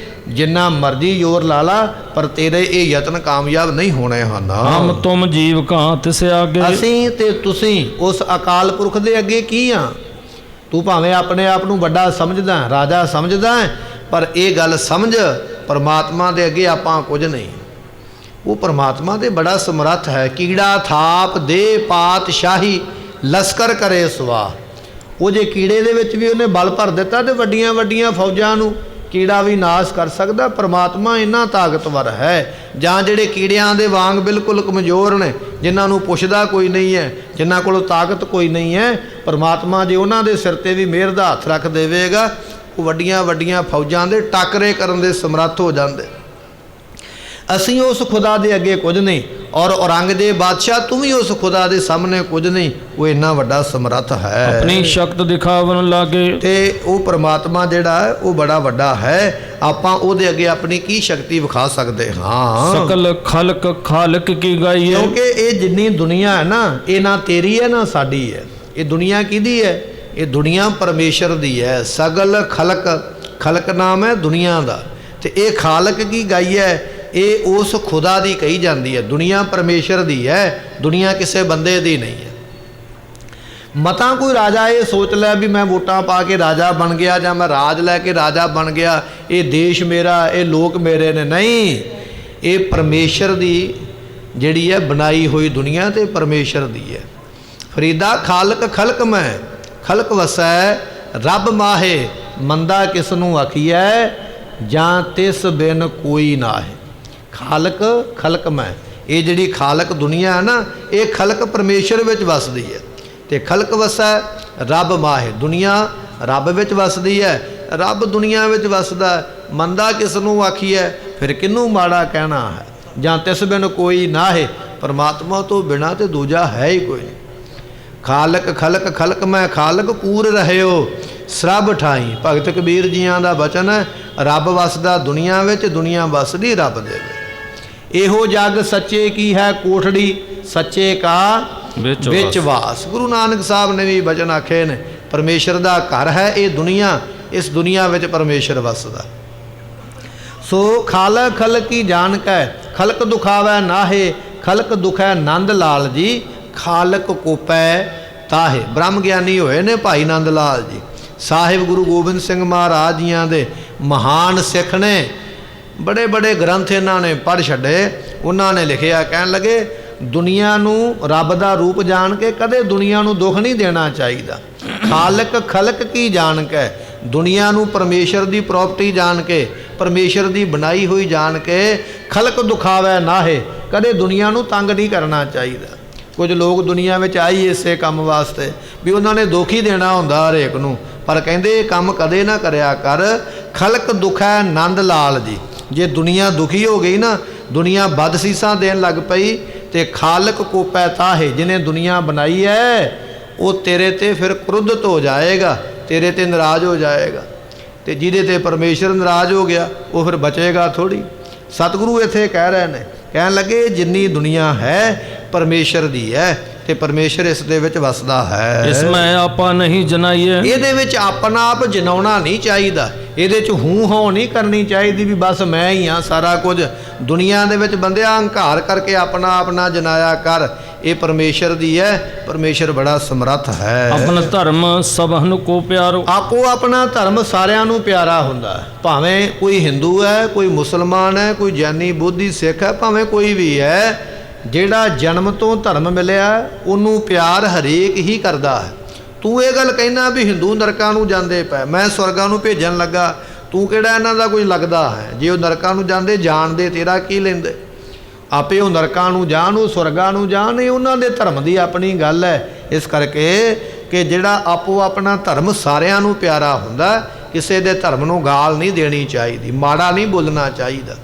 ਜਿੰਨਾ ਮਰਜ਼ੀ ਜ਼ੋਰ ਲਾ ਲਾ, ਪਰ ਤੇਰੇ ਇਹ ਯਤਨ ਕਾਮਯਾਬ ਨਹੀਂ ਹੋਣੇ ਹਨ। ਹਮ ਤੁਮ ਜੀਵ ਕਹਾਂ ਤਿਸ ਆਗੇ। ਅਸੀਂ ਤੇ ਤੁਸੀਂ ਉਸ ਅਕਾਲ ਪੁਰਖ ਦੇ ਅੱਗੇ ਕੀ ਆ? ਤੂੰ ਭਾਵੇਂ ਆਪਣੇ ਆਪ ਨੂੰ ਵੱਡਾ ਸਮਝਦਾ, ਰਾਜਾ ਸਮਝਦਾ, ਪਰ ਇਹ ਗੱਲ ਸਮਝ, ਪਰਮਾਤਮਾ ਦੇ ਅੱਗੇ ਆਪਾਂ ਕੁਝ ਨਹੀਂ। ਉਹ ਪਰਮਾਤਮਾ ਦੇ ਬੜਾ ਸਮਰੱਥ ਹੈ। ਕੀੜਾ ਥਾਪ ਦੇ ਪਾਤਸ਼ਾਹੀ ਲਸ਼ਕਰ ਕਰੇ ਸਵਾ। ਉਹ ਜੇ ਕੀੜੇ ਦੇ ਵਿੱਚ ਵੀ ਉਹਨੇ ਬਲ ਭਰ ਦਿੱਤਾ ਤੇ ਵੱਡੀਆਂ ਵੱਡੀਆਂ ਫੌਜਾਂ ਨੂੰ ਕੀੜਾ ਵੀ ਨਾਸ਼ ਕਰ ਸਕਦਾ। ਪਰਮਾਤਮਾ ਇੰਨਾ ਤਾਕਤਵਰ ਹੈ। ਜਾਂ ਜਿਹੜੇ ਕੀੜਿਆਂ ਦੇ ਵਾਂਗ ਬਿਲਕੁਲ ਕਮਜ਼ੋਰ ਨੇ, ਜਿਨ੍ਹਾਂ ਨੂੰ ਪੁੱਛਦਾ ਕੋਈ ਨਹੀਂ ਹੈ, ਜਿਨ੍ਹਾਂ ਕੋਲ ਤਾਕਤ ਕੋਈ ਨਹੀਂ ਹੈ, ਪਰਮਾਤਮਾ ਜੇ ਉਹਨਾਂ ਦੇ ਸਿਰ ਤੇ ਵੀ ਮਿਹਰ ਦਾ ਹੱਥ ਰੱਖ ਦੇਵੇਗਾ, ਉਹ ਵੱਡੀਆਂ ਵੱਡੀਆਂ ਫੌਜਾਂ ਦੇ ਟਾਕਰੇ ਕਰਨ ਦੇ ਸਮਰੱਥ ਹੋ ਜਾਂਦੇ। ਅਸੀਂ ਉਸ ਖੁਦਾ ਦੇ ਅੱਗੇ ਕੁਝ ਨਹੀਂ, ਔਰ ਔਰੰਗਜ਼ੇਬ ਬਾਦਸ਼ਾਹ ਤੂੰ ਵੀ ਉਸ ਖੁਦਾ ਦੇ ਸਾਹਮਣੇ ਕੁਝ ਨਹੀਂ। ਉਹ ਇੰਨਾ ਵੱਡਾ ਸਮਰੱਥ ਹੈ, ਆਪਣੀ ਸ਼ਕਤ ਦਿਖਾਵਣ ਲਾਗੇ। ਤੇ ਉਹ ਪਰਮਾਤਮਾ ਜਿਹੜਾ ਹੈ ਉਹ ਬੜਾ ਵੱਡਾ ਹੈ। ਆਪਾਂ ਉਹਦੇ ਅੱਗੇ ਆਪਣੀ ਕੀ ਸ਼ਕਤੀ ਵਿਖਾ ਸਕਦੇ ਹਾਂ? ਸਕਲ ਖਲਕ ਖਾਲਕ ਕੀ ਗਾਈਏ। ਕਿਉਂਕਿ ਇਹ ਜਿੰਨੀ ਦੁਨੀਆ ਹੈ ਨਾ, ਇਹ ਨਾ ਤੇਰੀ ਹੈ ਨਾ ਸਾਡੀ ਹੈ। ਇਹ ਦੁਨੀਆ ਕਿਹਦੀ ਹੈ? ਇਹ ਦੁਨੀਆ ਪਰਮੇਸ਼ਰ ਦੀ ਹੈ। ਸਗਲ ਖਲਕ, ਖਲਕ ਨਾਮ ਹੈ ਦੁਨੀਆ ਦਾ, ਤੇ ਇਹ ਖਾਲਕ ਕੀ ਗਾਈ ਹੈ? ਇਹ ਉਸ ਖੁਦਾ ਦੀ ਕਹੀ ਜਾਂਦੀ ਹੈ। ਦੁਨੀਆ ਪਰਮੇਸ਼ਰ ਦੀ ਹੈ, ਦੁਨੀਆ ਕਿਸੇ ਬੰਦੇ ਦੀ ਨਹੀਂ ਹੈ। ਮਤਾਂ ਕੋਈ ਰਾਜਾ ਇਹ ਸੋਚ ਲੈ ਵੀ ਮੈਂ ਵੋਟਾਂ ਪਾ ਕੇ ਰਾਜਾ ਬਣ ਗਿਆ, ਜਾਂ ਮੈਂ ਰਾਜ ਲੈ ਕੇ ਰਾਜਾ ਬਣ ਗਿਆ, ਇਹ ਦੇਸ਼ ਮੇਰਾ, ਇਹ ਲੋਕ ਮੇਰੇ ਨੇ। ਨਹੀਂ, ਇਹ ਪਰਮੇਸ਼ਰ ਦੀ ਜਿਹੜੀ ਹੈ ਬਣਾਈ ਹੋਈ ਦੁਨੀਆ, ਤੇ ਪਰਮੇਸ਼ਰ ਦੀ ਹੈ। ਫਰੀਦਾ ਖਾਲਕ ਖਲਕ ਮੈਂ, ਖਲਕ ਵਸੈ ਰੱਬ ਮਾਹੇ, ਮੰਦਾ ਕਿਸ ਨੂੰ ਆਖੀਐ ਜਾਂ ਤਿਸ ਬਿਨ ਕੋਈ ਨਾਹੇ। ਖਾਲਕ ਖਲਕ ਮੈਂ, ਇਹ ਜਿਹੜੀ ਖਾਲਕ ਦੁਨੀਆ ਹੈ ਨਾ, ਇਹ ਖਲਕ ਪਰਮੇਸ਼ਰ ਵਿੱਚ ਵਸਦੀ ਹੈ। ਤੇ ਖਲਕ ਵਸੈ ਰੱਬ ਮਾਹੇ, ਦੁਨੀਆ ਰੱਬ ਵਿੱਚ ਵਸਦੀ ਹੈ, ਰੱਬ ਦੁਨੀਆ ਵਿੱਚ ਵਸਦਾ। ਮੰਦਾ ਕਿਸ ਨੂੰ ਆਖੀਐ, ਫਿਰ ਕਿਹਨੂੰ ਮਾੜਾ ਕਹਿਣਾ ਹੈ। ਜਾਂ ਤਿਸ ਬਿਨ ਕੋਈ ਨਾਹੇ, ਪਰਮਾਤਮਾ ਤੋਂ ਬਿਨਾਂ ਤੇ ਦੂਜਾ ਹੈ ਹੀ ਕੋਈ ਨਹੀਂ। ਖਾਲਕ ਖਲਕ ਖਲਕ ਮੈਂ ਖਾਲਕ ਕੂਰ ਰਹਿਓ ਸਰਬ ਠਾਈ। ਭਗਤ ਕਬੀਰ ਜੀਆਂ ਦਾ ਬਚਨ ਹੈ, ਰੱਬ ਵਸਦਾ ਦੁਨੀਆ ਵਿੱਚ, ਦੁਨੀਆ ਵਸਦੀ ਰੱਬ ਦੇ ਵਿੱਚ। ਇਹੋ ਜਗ ਸੱਚੇ ਕੀ ਹੈ ਕੋਠੜੀ, ਸੱਚੇ ਕਾ ਵਿੱਚ ਵਾਸ। ਗੁਰੂ ਨਾਨਕ ਸਾਹਿਬ ਨੇ ਵੀ ਬਚਨ ਆਖੇ ਨੇ, ਪਰਮੇਸ਼ਰ ਦਾ ਘਰ ਹੈ ਇਹ ਦੁਨੀਆ, ਇਸ ਦੁਨੀਆ ਵਿੱਚ ਪਰਮੇਸ਼ਰ ਵਸਦਾ। ਸੋ ਖਾਲਕ ਖਲਕ ਕੀ ਜਾਣ ਕੈ, ਖਲਕ ਦੁਖਾਵੈ ਨਾਹੇ, ਖਲਕ ਦੁਖੈ ਨੰਦ ਲਾਲ ਜੀ, ਖਾਲਕ ਕੋਪੈ ਤਾਹੇ। ਬ੍ਰਹਮ ਗਿਆਨੀ ਹੋਏ ਨੇ ਭਾਈ ਨੰਦ ਲਾਲ ਜੀ, ਸਾਹਿਬ ਗੁਰੂ ਗੋਬਿੰਦ ਸਿੰਘ ਮਹਾਰਾਜ ਜੀਆਂ ਦੇ ਮਹਾਨ ਸਿੱਖ ਨੇ। ਬੜੇ ਬੜੇ ਗ੍ਰੰਥ ਇਹਨਾਂ ਨੇ ਪੜ੍ਹ ਛੱਡੇ। ਉਹਨਾਂ ਨੇ ਲਿਖਿਆ, ਕਹਿਣ ਲੱਗੇ ਦੁਨੀਆ ਨੂੰ ਰੱਬ ਦਾ ਰੂਪ ਜਾਣ ਕੇ ਕਦੇ ਦੁਨੀਆ ਨੂੰ ਦੁੱਖ ਨਹੀਂ ਦੇਣਾ ਚਾਹੀਦਾ। ਖਾਲਕ ਖਲਕ ਕੀ ਜਾਣ ਕੇ, ਦੁਨੀਆ ਨੂੰ ਪਰਮੇਸ਼ਰ ਦੀ ਪ੍ਰੋਪਰਟੀ ਜਾਣ ਕੇ, ਪਰਮੇਸ਼ਰ ਦੀ ਬਣਾਈ ਹੋਈ ਜਾਣ ਕੇ, ਖਲਕ ਦੁਖਾਵੈ ਨਾਹੇ, ਕਦੇ ਦੁਨੀਆ ਨੂੰ ਤੰਗ ਨਹੀਂ ਕਰਨਾ ਚਾਹੀਦਾ। ਕੁਝ ਲੋਕ ਦੁਨੀਆ ਵਿੱਚ ਆਈ ਇਸੇ ਕੰਮ ਵਾਸਤੇ ਵੀ ਉਹਨਾਂ ਨੇ ਦੁੱਖ ਹੀ ਦੇਣਾ ਹੁੰਦਾ ਹਰੇਕ ਨੂੰ, ਪਰ ਕਹਿੰਦੇ ਇਹ ਕੰਮ ਕਦੇ ਨਾ ਕਰਿਆ ਕਰ। ਖਲਕ ਦੁਖੈ ਨੰਦ ਲਾਲ ਜੀ, ਜੇ ਦੁਨੀਆ ਦੁਖੀ ਹੋ ਗਈ ਨਾ, ਦੁਨੀਆ ਬਦਸੀਸਾਂ ਦੇਣ ਲੱਗ ਪਈ, ਤੇ ਖਾਲਕ ਕੋਪੈ ਤਾਹੇ, ਜਿਹਨੇ ਦੁਨੀਆ ਬਣਾਈ ਹੈ ਉਹ ਤੇਰੇ ਤੇ ਫਿਰ ਕ੍ਰੁੱਧਤ ਹੋ ਜਾਏਗਾ, ਤੇਰੇ ਤੇ ਨਾਰਾਜ਼ ਹੋ ਜਾਏਗਾ। ਤੇ ਜਿਹਦੇ ਤੇ ਪਰਮੇਸ਼ਰ ਨਾਰਾਜ਼ ਹੋ ਗਿਆ ਉਹ ਫਿਰ ਬਚੇਗਾ ਥੋੜੀ। ਸਤਿਗੁਰੂ ਇੱਥੇ ਕਹਿ ਰਹੇ ਨੇ, ਕਹਿਣ ਲੱਗੇ ਜਿੰਨੀ ਦੁਨੀਆ ਹੈ ਪਰਮੇਸ਼ਰ ਦੀ ਹੈ, ਤੇ ਪਰਮੇਸ਼ਰ ਇਸ ਦੇ ਵਿੱਚ ਵਸਦਾ ਹੈ। ਇਸ ਮੈਂ ਆਪਾ ਨਹੀਂ ਜਨਾਈਏ, ਇਹਦੇ ਵਿੱਚ ਆਪਣਾ ਆਪ ਜਨਾਉਣਾ ਨਹੀਂ ਚਾਹੀਦਾ, ਇਹਦੇ 'ਚ ਹੂੰ ਹਾਂ ਨਹੀਂ ਕਰਨੀ ਚਾਹੀਦੀ ਵੀ ਬਸ ਮੈਂ ਹੀ ਹਾਂ ਸਾਰਾ ਕੁਝ। ਦੁਨੀਆ ਦੇ ਵਿੱਚ ਬੰਦਿਆ ਹੰਕਾਰ ਕਰਕੇ ਆਪਣਾ ਆਪ ਨਾ ਜਨਾਇਆ ਕਰ, ਇਹ ਪਰਮੇਸ਼ਰ ਦੀ ਹੈ, ਪਰਮੇਸ਼ਰ ਬੜਾ ਸਮਰੱਥ ਹੈ। ਆਪਣਾ ਧਰਮ ਸਭਨ ਕੋ ਪਿਆਰੋ, ਆਪੋ ਆਪਣਾ ਧਰਮ ਸਾਰਿਆਂ ਨੂੰ ਪਿਆਰਾ ਹੁੰਦਾ। ਭਾਵੇਂ ਕੋਈ ਹਿੰਦੂ ਹੈ, ਕੋਈ ਮੁਸਲਮਾਨ ਹੈ, ਕੋਈ ਜੈਨੀ ਬੋਧੀ ਸਿੱਖ ਹੈ, ਭਾਵੇਂ ਕੋਈ ਵੀ ਹੈ, ਜਿਹੜਾ ਜਨਮ ਤੋਂ ਧਰਮ ਮਿਲਿਆ ਉਹਨੂੰ ਪਿਆਰ ਹਰੇਕ ਹੀ ਕਰਦਾ ਹੈ। ਤੂੰ ਇਹ ਗੱਲ ਕਹਿਣਾ ਵੀ ਹਿੰਦੂ ਨਰਕਾਂ ਨੂੰ ਜਾਂਦੇ ਪਏ, ਮੈਂ ਸਵਰਗਾਂ ਨੂੰ ਭੇਜਣ ਲੱਗਾ, ਤੂੰ ਕਿਹੜਾ ਇਹਨਾਂ ਦਾ ਕੋਈ ਲੱਗਦਾ ਹੈ? ਜੇ ਉਹ ਨਰਕਾਂ ਨੂੰ ਜਾਂਦੇ ਜਾਣਦੇ ਤੇਰਾ ਕੀ ਲੈਂਦੇ? ਆਪੇ ਉਹ ਨਰਕਾਂ ਨੂੰ ਜਾਣ, ਉਹ ਸਵਰਗਾਂ ਨੂੰ ਜਾਣ, ਇਹ ਉਹਨਾਂ ਦੇ ਧਰਮ ਦੀ ਆਪਣੀ ਗੱਲ ਹੈ। ਇਸ ਕਰਕੇ ਕਿ ਜਿਹੜਾ ਆਪੋ ਆਪਣਾ ਧਰਮ ਸਾਰਿਆਂ ਨੂੰ ਪਿਆਰਾ ਹੁੰਦਾ, ਕਿਸੇ ਦੇ ਧਰਮ ਨੂੰ ਗਾਲ ਨਹੀਂ ਦੇਣੀ ਚਾਹੀਦੀ, ਮਾੜਾ ਨਹੀਂ ਬੋਲਣਾ ਚਾਹੀਦਾ।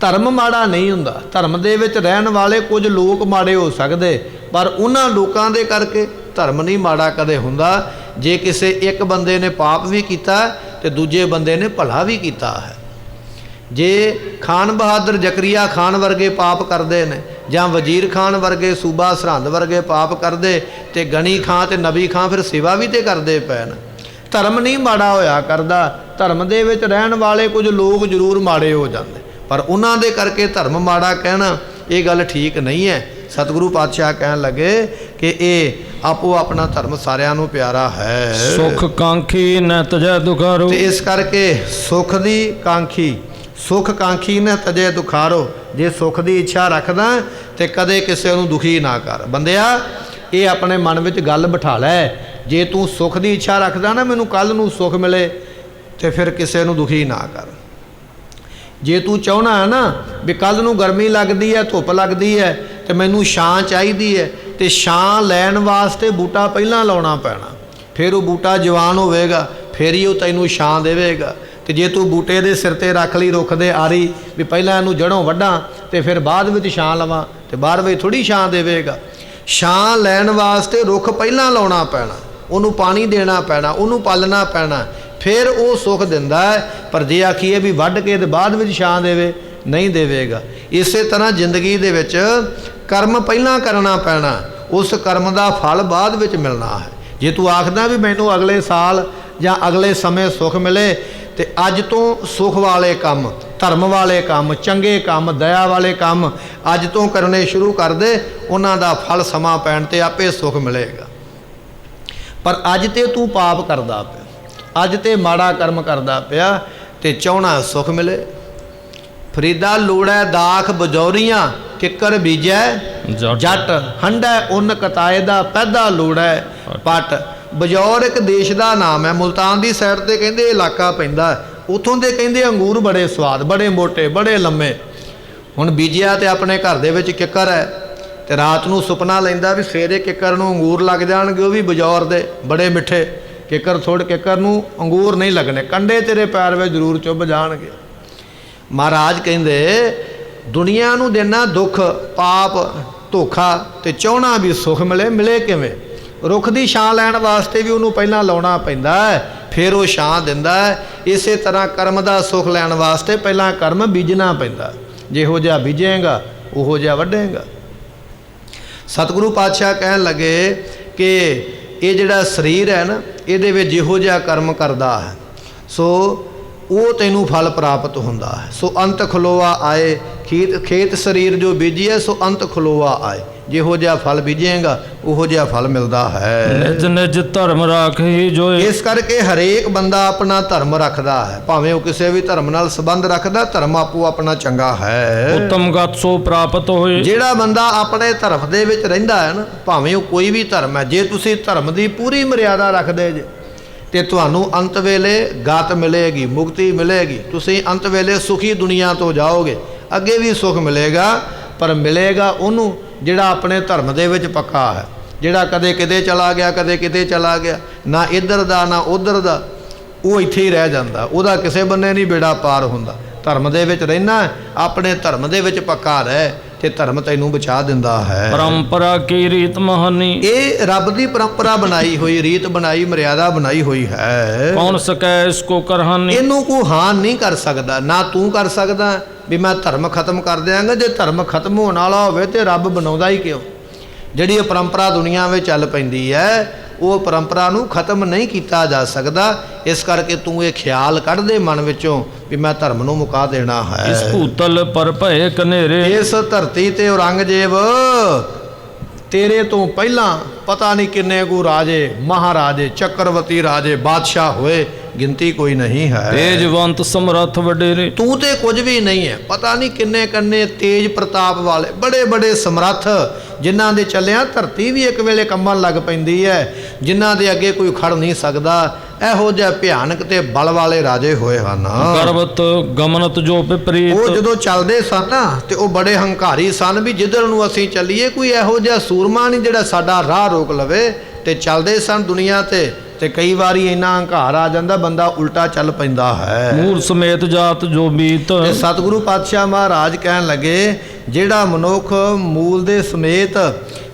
ਧਰਮ ਮਾੜਾ ਨਹੀਂ ਹੁੰਦਾ, ਧਰਮ ਦੇ ਵਿੱਚ ਰਹਿਣ ਵਾਲੇ ਕੁਝ ਲੋਕ ਮਾੜੇ ਹੋ ਸਕਦੇ, ਪਰ ਉਹਨਾਂ ਲੋਕਾਂ ਦੇ ਕਰਕੇ ਧਰਮ ਨਹੀਂ ਮਾੜਾ ਕਦੇ ਹੁੰਦਾ। ਜੇ ਕਿਸੇ ਇੱਕ ਬੰਦੇ ਨੇ ਪਾਪ ਵੀ ਕੀਤਾ ਤੇ ਦੂਜੇ ਬੰਦੇ ਨੇ ਭਲਾ ਵੀ ਕੀਤਾ ਹੈ। ਜੇ ਖਾਨ ਬਹਾਦਰ ਜ਼ਕਰੀਆ ਖਾਨ ਵਰਗੇ ਪਾਪ ਕਰਦੇ ਨੇ, ਜਾਂ ਵਜ਼ੀਰ ਖਾਨ ਵਰਗੇ, ਸੂਬਾ ਸਰਹੰਦ ਵਰਗੇ ਪਾਪ ਕਰਦੇ, ਤੇ ਗਣੀ ਖਾਂ ਤੇ ਨਬੀ ਖਾਂ ਫਿਰ ਸੇਵਾ ਵੀ ਤੇ ਕਰਦੇ ਪਏ ਨੇ। ਧਰਮ ਨਹੀਂ ਮਾੜਾ ਹੋਇਆ ਕਰਦਾ, ਧਰਮ ਦੇ ਵਿੱਚ ਰਹਿਣ ਵਾਲੇ ਕੁਝ ਲੋਕ ਜ਼ਰੂਰ ਮਾੜੇ ਹੋ ਜਾਂਦੇ, ਪਰ ਉਹਨਾਂ ਦੇ ਕਰਕੇ ਧਰਮ ਮਾੜਾ ਕਹਿਣਾ ਇਹ ਗੱਲ ਠੀਕ ਨਹੀਂ ਹੈ। ਸਤਿਗੁਰੂ ਪਾਤਸ਼ਾਹ ਕਹਿਣ ਲੱਗੇ ਕਿ ਇਹ ਆਪੋ ਆਪਣਾ ਧਰਮ ਸਾਰਿਆਂ ਨੂੰ ਪਿਆਰਾ ਹੈ। ਸੁਖ ਕਾਂਖੀ ਨ ਤਜੈ ਦੁਖਾਰੋ, ਤੇ ਇਸ ਕਰਕੇ ਸੁਖ ਦੀ ਕਾਂਖੀ, ਸੁਖ ਕਾਂਖੀ ਨ ਤਜੈ ਦੁਖਾਰੋ, ਜੇ ਸੁਖ ਦੀ ਇੱਛਾ ਰੱਖਦਾ ਤੇ ਕਦੇ ਕਿਸੇ ਨੂੰ ਦੁਖੀ ਨਾ ਕਰ। ਬੰਦਿਆ ਇਹ ਆਪਣੇ ਮਨ ਵਿੱਚ ਗੱਲ ਬਿਠਾ ਲੈ, ਜੇ ਤੂੰ ਸੁਖ ਦੀ ਇੱਛਾ ਰੱਖਦਾ ਨਾ ਮੈਨੂੰ ਕੱਲ੍ਹ ਨੂੰ ਸੁਖ ਮਿਲੇ, ਤੇ ਫਿਰ ਕਿਸੇ ਨੂੰ ਦੁਖੀ ਨਾ ਕਰ। ਜੇ ਤੂੰ ਚਾਹੁੰਦਾ ਹੈ ਨਾ ਵੀ ਕੱਲ੍ਹ ਨੂੰ ਗਰਮੀ ਲੱਗਦੀ ਹੈ, ਧੁੱਪ ਲੱਗਦੀ ਹੈ, ਤੇ ਮੈਨੂੰ ਛਾਂ ਚਾਹੀਦੀ ਹੈ, ਤੇ ਛਾਂ ਲੈਣ ਵਾਸਤੇ ਬੂਟਾ ਪਹਿਲਾਂ ਲਾਉਣਾ ਪੈਣਾ, ਫਿਰ ਉਹ ਬੂਟਾ ਜਵਾਨ ਹੋਵੇਗਾ, ਫਿਰ ਹੀ ਉਹ ਤੈਨੂੰ ਛਾਂ ਦੇਵੇਗਾ। ਤੇ ਜੇ ਤੂੰ ਬੂਟੇ ਦੇ ਸਿਰ ਤੇ ਰੱਖ ਲਈ ਰੁੱਖ ਦੇ ਆਰੀ ਵੀ ਪਹਿਲਾਂ ਇਹਨੂੰ ਜੜੋਂ ਵੱਢਾਂ ਤੇ ਫਿਰ ਬਾਅਦ ਵਿੱਚ ਛਾਂ ਲਵਾਂ, ਤੇ ਬਾਅਦ ਵਿੱਚ ਥੋੜ੍ਹੀ ਛਾਂ ਦੇਵੇਗਾ। ਛਾਂ ਲੈਣ ਵਾਸਤੇ ਰੁੱਖ ਪਹਿਲਾਂ ਲਾਉਣਾ ਪੈਣਾ, ਉਹਨੂੰ ਪਾਣੀ ਦੇਣਾ ਪੈਣਾ, ਉਹਨੂੰ ਪਾਲਣਾ ਪੈਣਾ, ਫਿਰ ਉਹ ਸੁੱਖ ਦਿੰਦਾ ਹੈ। ਪਰ ਜੇ ਆਖੀਏ ਵੀ ਵੱਢ ਕੇ ਤੇ ਬਾਅਦ ਵਿੱਚ ਛਾਂ ਦੇਵੇ, ਨਹੀਂ ਦੇਵੇਗਾ। ਇਸੇ ਤਰ੍ਹਾਂ ਜ਼ਿੰਦਗੀ ਦੇ ਵਿੱਚ ਕਰਮ ਪਹਿਲਾਂ ਕਰਨਾ ਪੈਣਾ, ਉਸ ਕਰਮ ਦਾ ਫਲ ਬਾਅਦ ਵਿੱਚ ਮਿਲਣਾ ਹੈ। ਜੇ ਤੂੰ ਆਖਦਾ ਵੀ ਮੈਨੂੰ ਅਗਲੇ ਸਾਲ ਜਾਂ ਅਗਲੇ ਸਮੇਂ ਸੁੱਖ ਮਿਲੇ, ਤੇ ਅੱਜ ਤੋਂ ਸੁੱਖ ਵਾਲੇ ਕੰਮ, ਧਰਮ ਵਾਲੇ ਕੰਮ, ਚੰਗੇ ਕੰਮ, ਦਇਆ ਵਾਲੇ ਕੰਮ ਅੱਜ ਤੋਂ ਕਰਨੇ ਸ਼ੁਰੂ ਕਰ ਦੇ, ਉਹਨਾਂ ਦਾ ਫਲ ਸਮਾਂ ਪੈਣ ਤੇ ਆਪੇ ਸੁੱਖ ਮਿਲੇਗਾ। ਪਰ ਅੱਜ ਤੇ ਤੂੰ ਪਾਪ ਕਰਦਾ ਪਿਆ, ਅੱਜ ਤੇ ਮਾੜਾ ਕਰਮ ਕਰਦਾ ਪਿਆ, ਤੇ ਚਾਹੁਣਾ ਸੁੱਖ ਮਿਲੇ। ਫਰੀਦਾ ਲੋੜੈ ਦਾਖ ਬਜੌਰੀਆਂ, ਕਿੱਕਰ ਬੀਜੈ ਜੱਟ, ਹੰਡੈ ਉੱਨ ਕਤਾਏ ਦਾ ਪੈਦਾ ਲੋੜੈ ਪੱਟ। ਬਜੌਰ ਇੱਕ ਦੇਸ਼ ਦਾ ਨਾਮ ਹੈ, ਮੁਲਤਾਨ ਦੀ ਸਾਈਡ ਤੇ ਕਹਿੰਦੇ ਇਲਾਕਾ ਪੈਂਦਾ, ਉੱਥੋਂ ਦੇ ਕਹਿੰਦੇ ਅੰਗੂਰ ਬੜੇ ਸਵਾਦ, ਬੜੇ ਮੋਟੇ, ਬੜੇ ਲੰਮੇ। ਹੁਣ ਬੀਜਿਆ ਤੇ ਆਪਣੇ ਘਰ ਦੇ ਵਿੱਚ ਕਿੱਕਰ ਹੈ ਤੇ ਰਾਤ ਨੂੰ ਸੁਪਨਾ ਲੈਂਦਾ ਵੀ ਸਵੇਰੇ ਕਿੱਕਰ ਨੂੰ ਅੰਗੂਰ ਲੱਗ ਜਾਣਗੇ, ਉਹ ਵੀ ਬਜੌਰ ਦੇ ਬੜੇ ਮਿੱਠੇ। ਕਿੱਕਰ ਥੋੜ੍ਹ ਕਿੱਕਰ ਨੂੰ ਅੰਗੂਰ ਨਹੀਂ ਲੱਗਣੇ, ਕੰਡੇ ਤੇਰੇ ਪੈਰ ਵਿੱਚ ਜ਼ਰੂਰ ਚੁੱਭ ਜਾਣਗੇ। ਮਹਾਰਾਜ ਕਹਿੰਦੇ ਦੁਨੀਆ ਨੂੰ ਦੇਣਾ ਦੁੱਖ ਪਾਪ ਧੋਖਾ ਤੇ ਚਾਹੁਣਾ ਵੀ ਸੁੱਖ ਮਿਲੇ, ਮਿਲੇ ਕਿਵੇਂ? ਰੁੱਖ ਦੀ ਛਾਂ ਲੈਣ ਵਾਸਤੇ ਵੀ ਉਹਨੂੰ ਪਹਿਲਾਂ ਲਾਉਣਾ ਪੈਂਦਾ ਹੈ, ਫਿਰ ਉਹ ਛਾਂ ਦਿੰਦਾ ਹੈ। ਇਸੇ ਤਰ੍ਹਾਂ ਕਰਮ ਦਾ ਸੁੱਖ ਲੈਣ ਵਾਸਤੇ ਪਹਿਲਾਂ ਕਰਮ ਬੀਜਣਾ ਪੈਂਦਾ, ਜਿਹੋ ਜਿਹਾ ਬੀਜੇਗਾ ਉਹੋ ਜਿਹਾ ਵੱਢੇਗਾ। ਸਤਿਗੁਰੂ ਪਾਤਸ਼ਾਹ ਕਹਿਣ ਲੱਗੇ ਕਿ ਇਹ ਜਿਹੜਾ ਸਰੀਰ ਹੈ ਨਾ, ਇਹਦੇ ਵਿੱਚ ਜਿਹੋ ਜਿਹਾ ਕਰਮ ਕਰਦਾ ਹੈ ਸੋ ਉਹ ਤੈਨੂੰ ਫਲ ਪ੍ਰਾਪਤ ਹੁੰਦਾ ਹੈ। ਸੋ ਅੰਤ ਖਲੋਆ ਆਏ, ਖੇਤ ਸਰੀਰ ਜੋ ਬੀਜੀਏ ਸੋ ਅੰਤ ਖਲੋਆ ਆਏ। ਜਿਹੋ ਜਿਹਾ ਫਲ ਬੀਜੇਗਾ ਉਹੋ ਜਿਹਾ ਫਲ ਮਿਲਦਾ ਹੈ। ਨਿਜ ਨਿਜ ਧਰਮ ਰਾਖੇ ਜੋਏ। ਇਸ ਕਰਕੇ ਹਰੇਕ ਬੰਦਾ ਆਪਣਾ ਧਰਮ ਰੱਖਦਾ ਹੈ, ਭਾਵੇਂ ਉਹ ਕਿਸੇ ਵੀ ਧਰਮ ਨਾਲ ਸੰਬੰਧ ਰੱਖਦਾ, ਧਰਮ ਆਪੋ ਆਪਣਾ ਚੰਗਾ ਹੈ। ਉਤਮ ਗਤ ਸੋ ਪ੍ਰਾਪਤ ਹੋਏ। ਜਿਹੜਾ ਬੰਦਾ ਆਪਣੇ ਧਰਮ ਦੇ ਵਿੱਚ ਰਹਿੰਦਾ ਹੈ ਨਾ, ਭਾਵੇਂ ਉਹ ਕੋਈ ਵੀ ਧਰਮ ਹੈ, ਜੇ ਤੁਸੀਂ ਧਰਮ ਦੀ ਪੂਰੀ ਮਰਿਆਦਾ ਰੱਖਦੇ ਜੇ ਤੇ ਤੁਹਾਨੂੰ ਅੰਤ ਵੇਲੇ ਗਤ ਮਿਲੇਗੀ, ਮੁਕਤੀ ਮਿਲੇਗੀ। ਤੁਸੀਂ ਅੰਤ ਵੇਲੇ ਸੁਖੀ ਦੁਨੀਆ ਤੋਂ ਜਾਓਗੇ, ਅੱਗੇ ਵੀ ਸੁੱਖ ਮਿਲੇਗਾ, ਪਰ ਮਿਲੇਗਾ ਉਹਨੂੰ ਜਿਹੜਾ ਆਪਣੇ ਧਰਮ ਦੇ ਵਿੱਚ ਪੱਕਾ ਹੈ। ਜਿਹੜਾ ਕਦੇ ਕਿਤੇ ਚਲਾ ਗਿਆ, ਕਦੇ ਕਿਤੇ ਚਲਾ ਗਿਆ, ਨਾ ਇੱਧਰ ਦਾ ਨਾ ਉੱਧਰ ਦਾ, ਉਹ ਇੱਥੇ ਹੀ ਰਹਿ ਜਾਂਦਾ, ਉਹਦਾ ਕਿਸੇ ਬੰਨੇ ਨਹੀਂ ਬੇੜਾ ਪਾਰ ਹੁੰਦਾ। ਧਰਮ ਦੇ ਵਿੱਚ ਰਹਿਣਾ, ਆਪਣੇ ਧਰਮ ਦੇ ਵਿੱਚ ਪੱਕਾ ਰਹਿ ਤੇ ਧਰਮ ਤੈਨੂੰ ਬਚਾ ਦਿੰਦਾ ਹੈ। ਪਰੰਪਰਾ ਕੀ ਰੀਤ ਮਹਾਨੀ। ਇਹ ਰੱਬ ਦੀ ਪਰੰਪਰਾ ਬਣਾਈ ਹੋਈ, ਰੀਤ ਬਣਾਈ, ਮਰਿਆਦਾ ਬਣਾਈ ਹੋਈ ਹੈ। ਕੌਣ ਸਕੈ ਇਸ ਕੋ ਕਰਹਾਨੀ। ਇਹਨੂੰ ਕੋਈ ਹਾਨ ਨਹੀਂ ਕਰ ਸਕਦਾ, ਨਾ ਤੂੰ ਕਰ ਸਕਦਾ ਵੀ ਮੈਂ ਧਰਮ ਖਤਮ ਕਰ ਦਿਆਂਗਾ। ਜੇ ਧਰਮ ਖਤਮ ਹੋਣ ਵਾਲਾ ਹੋਵੇ ਤੇ ਰੱਬ ਬਣਾਉਂਦਾ ਹੀ ਕਿਉਂ? ਜਿਹੜੀ ਇਹ ਪਰੰਪਰਾ ਦੁਨੀਆ ਵਿੱਚ ਚੱਲ ਪੈਂਦੀ ਹੈ, ਉਹ ਪਰੰਪਰਾ ਨੂੰ ਖਤਮ ਨਹੀਂ ਕੀਤਾ ਜਾ ਸਕਦਾ। ਇਸ ਕਰਕੇ ਤੂੰ ਇਹ ਖਿਆਲ ਕੱਢ ਦੇ ਮਨ ਵਿੱਚੋਂ ਵੀ ਮੈਂ ਧਰਮ ਨੂੰ ਮੁਕਾ ਦੇਣਾ ਹੈ। ਇਸ ਭੂਤਲ ਪਰ ਭਏ ਕਨੇਰੇ। ਇਸ ਧਰਤੀ ਤੇ ਔਰੰਗਜ਼ੇਬ ਤੇਰੇ ਤੋਂ ਪਹਿਲਾਂ ਪਤਾ ਨਹੀਂ ਕਿੰਨੇ ਕੁ ਰਾਜੇ, ਮਹਾਰਾਜੇ, ਚੱਕਰਵਰਤੀ ਰਾਜੇ, ਬਾਦਸ਼ਾਹ ਹੋਏ, ਗਿਣਤੀ ਕੋਈ ਨਹੀਂ ਹੈ। ਤੇਜਵੰਤ ਸਮਰੱਥ ਵਡੇਰੇ। ਤੂੰ ਤੇ ਕੁਝ ਵੀ ਨਹੀਂ ਹੈ, ਪਤਾ ਨਹੀਂ ਕਿੰਨੇ ਕੰਨੇ ਤੇਜ ਪ੍ਰਤਾਪ ਵਾਲੇ ਬੜੇ ਬੜੇ ਸਮਰੱਥ, ਜਿਨ੍ਹਾਂ ਦੇ ਚੱਲਿਆਂ ਧਰਤੀ ਵੀ ਇੱਕ ਵੇਲੇ ਕੰਬਣ ਲੱਗ ਪੈਂਦੀ ਹੈ, ਜਿਨ੍ਹਾਂ ਦੇ ਅੱਗੇ ਕੋਈ ਖੜ ਨਹੀਂ ਸਕਦਾ। ਇਹੋ ਜਿਹਾ ਭਿਆਨਕ ਤੇ ਬਲ ਵਾਲੇ ਰਾਜੇ ਹੋਏ ਹਨ। ਗਰਵਤ ਗਮਨਤ ਜੋ ਵਿਪਰੀਤ। ਉਹ ਜਦੋਂ ਚੱਲਦੇ ਸਨ ਤੇ ਉਹ ਬੜੇ ਹੰਕਾਰੀ ਸਨ ਵੀ ਜਿੱਧਰ ਨੂੰ ਅਸੀਂ ਚੱਲੀਏ ਕੋਈ ਇਹੋ ਜਿਹਾ ਸੂਰਮਾ ਨਹੀਂ ਜਿਹੜਾ ਸਾਡਾ ਰਾਹ ਰੋਕ ਲਵੇ। ਤੇ ਚੱਲਦੇ ਸਨ ਦੁਨੀਆ ਤੇ ਕਈ ਵਾਰੀ ਇੰਨਾ ਹੰਕਾਰ ਆ ਜਾਂਦਾ ਬੰਦਾ ਉਲਟਾ ਚੱਲ ਪੈਂਦਾ ਹੈ। ਮੂਲ ਸਮੇਤ ਜਾਤ ਜੋ ਬੀਤ। ਤੇ ਸਤਿਗੁਰੂ ਪਾਤਸ਼ਾਹ ਮਹਾਰਾਜ ਕਹਿਣ ਲੱਗੇ ਜਿਹੜਾ ਮਨੁੱਖ ਮੂਲ ਦੇ ਸਮੇਤ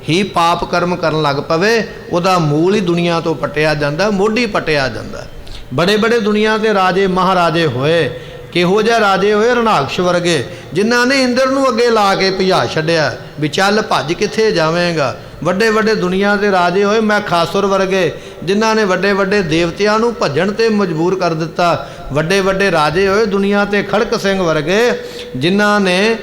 ਹੀ ਪਾਪ ਕਰਮ ਕਰਨ ਲੱਗ ਪਵੇ, ਉਹਦਾ ਮੂਲ ਹੀ ਦੁਨੀਆ ਤੋਂ ਪਟਿਆ ਜਾਂਦਾ, ਮੋਢੀ ਪਟਿਆ ਜਾਂਦਾ। ਬੜੇ ਬੜੇ ਦੁਨੀਆ ਦੇ ਰਾਜੇ ਮਹਾਰਾਜੇ ਹੋਏ, ਕਿਹੋ ਜਿਹਾ ਰਾਜੇ ਹੋਏ? ਰਣਾਕਸ਼ ਵਰਗੇ, ਜਿਨ੍ਹਾਂ ਨੇ ਇੰਦਰ ਨੂੰ ਅੱਗੇ ਲਾ ਕੇ ਭਜਾ ਛੱਡਿਆ ਵੀ ਚੱਲ ਭੱਜ ਕਿੱਥੇ ਜਾਵੇਂਗਾ। ਵੱਡੇ ਵੱਡੇ ਦੁਨੀਆ ਦੇ ਰਾਜੇ ਹੋਏ ਮੈਖਾਸੁਰ ਵਰਗੇ, ਜਿਨ੍ਹਾਂ ਨੇ ਵੱਡੇ ਵੱਡੇ ਦੇਵਤਿਆਂ ਨੂੰ ਭੱਜਣ ਤੇ ਮਜਬੂਰ ਕਰ ਦਿੱਤਾ। ਵੱਡੇ ਵੱਡੇ ਰਾਜੇ ਹੋਏ ਦੁਨੀਆ ਤੇ ਖੜਕ ਸਿੰਘ ਵਰਗੇ, ਜਿਨ੍ਹਾਂ ਨੇ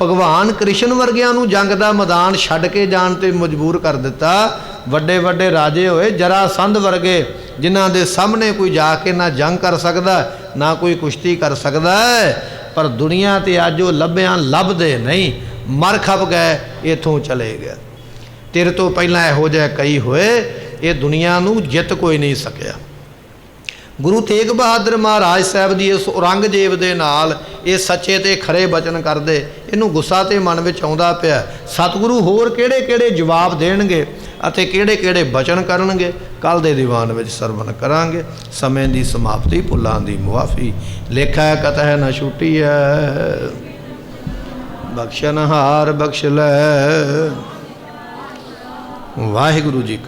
ਭਗਵਾਨ ਕ੍ਰਿਸ਼ਨ ਵਰਗਿਆਂ ਨੂੰ ਜੰਗ ਦਾ ਮੈਦਾਨ ਛੱਡ ਕੇ ਜਾਣ ਤੇ ਮਜਬੂਰ ਕਰ ਦਿੱਤਾ। ਵੱਡੇ ਵੱਡੇ ਰਾਜੇ ਹੋਏ ਜਰਾਸੰਧ ਵਰਗੇ, ਜਿਨ੍ਹਾਂ ਦੇ ਸਾਹਮਣੇ ਕੋਈ ਜਾ ਕੇ ਨਾ ਜੰਗ ਕਰ ਸਕਦਾ, ਨਾ ਕੋਈ ਕੁਸ਼ਤੀ ਕਰ ਸਕਦਾ। ਪਰ ਦੁਨੀਆ ਤੇ ਅੱਜ ਉਹ ਲੱਭਿਆਂ ਲੱਭਦੇ ਨਹੀਂ, ਮਰ ਖਪ ਗਏ, ਇੱਥੋਂ ਚਲੇ ਗਏ। ਤੇਰੇ ਤੋਂ ਪਹਿਲਾਂ ਇਹੋ ਜਿਹੇ ਕਈ ਹੋਏ, ਇਹ ਦੁਨੀਆ ਨੂੰ ਜਿੱਤ ਕੋਈ ਨਹੀਂ ਸਕਿਆ। ਗੁਰੂ ਤੇਗ ਬਹਾਦਰ ਮਹਾਰਾਜ ਸਾਹਿਬ ਦੀ ਇਸ ਔਰੰਗਜ਼ੇਬ ਦੇ ਨਾਲ ਇਹ ਸੱਚੇ ਤੇ ਖਰੇ ਬਚਨ ਕਰਦੇ, ਇਹਨੂੰ ਗੁੱਸਾ ਤੇ ਮਨ ਵਿੱਚ ਆਉਂਦਾ ਪਿਆ। ਸਤਿਗੁਰੂ ਹੋਰ ਕਿਹੜੇ ਕਿਹੜੇ ਜਵਾਬ ਦੇਣਗੇ ਅਤੇ ਕਿਹੜੇ ਕਿਹੜੇ ਬਚਨ ਕਰਨਗੇ, ਕੱਲ ਦੇ ਦੀਵਾਨ ਵਿੱਚ ਸਰਵਣ ਕਰਾਂਗੇ। ਸਮੇਂ ਦੀ ਸਮਾਪਤੀ, ਭੁੱਲਾਂ ਦੀ ਮੁਆਫੀ, ਲੇਖਾ ਕਤਹਿ ਨਾ ਛੁੱਟੀ ਹੈ, ਬਖਸ਼ਨਹਾਰ ਬਖਸ਼ ਲੈ। ਵਾਹਿਗੁਰੂ ਜੀ।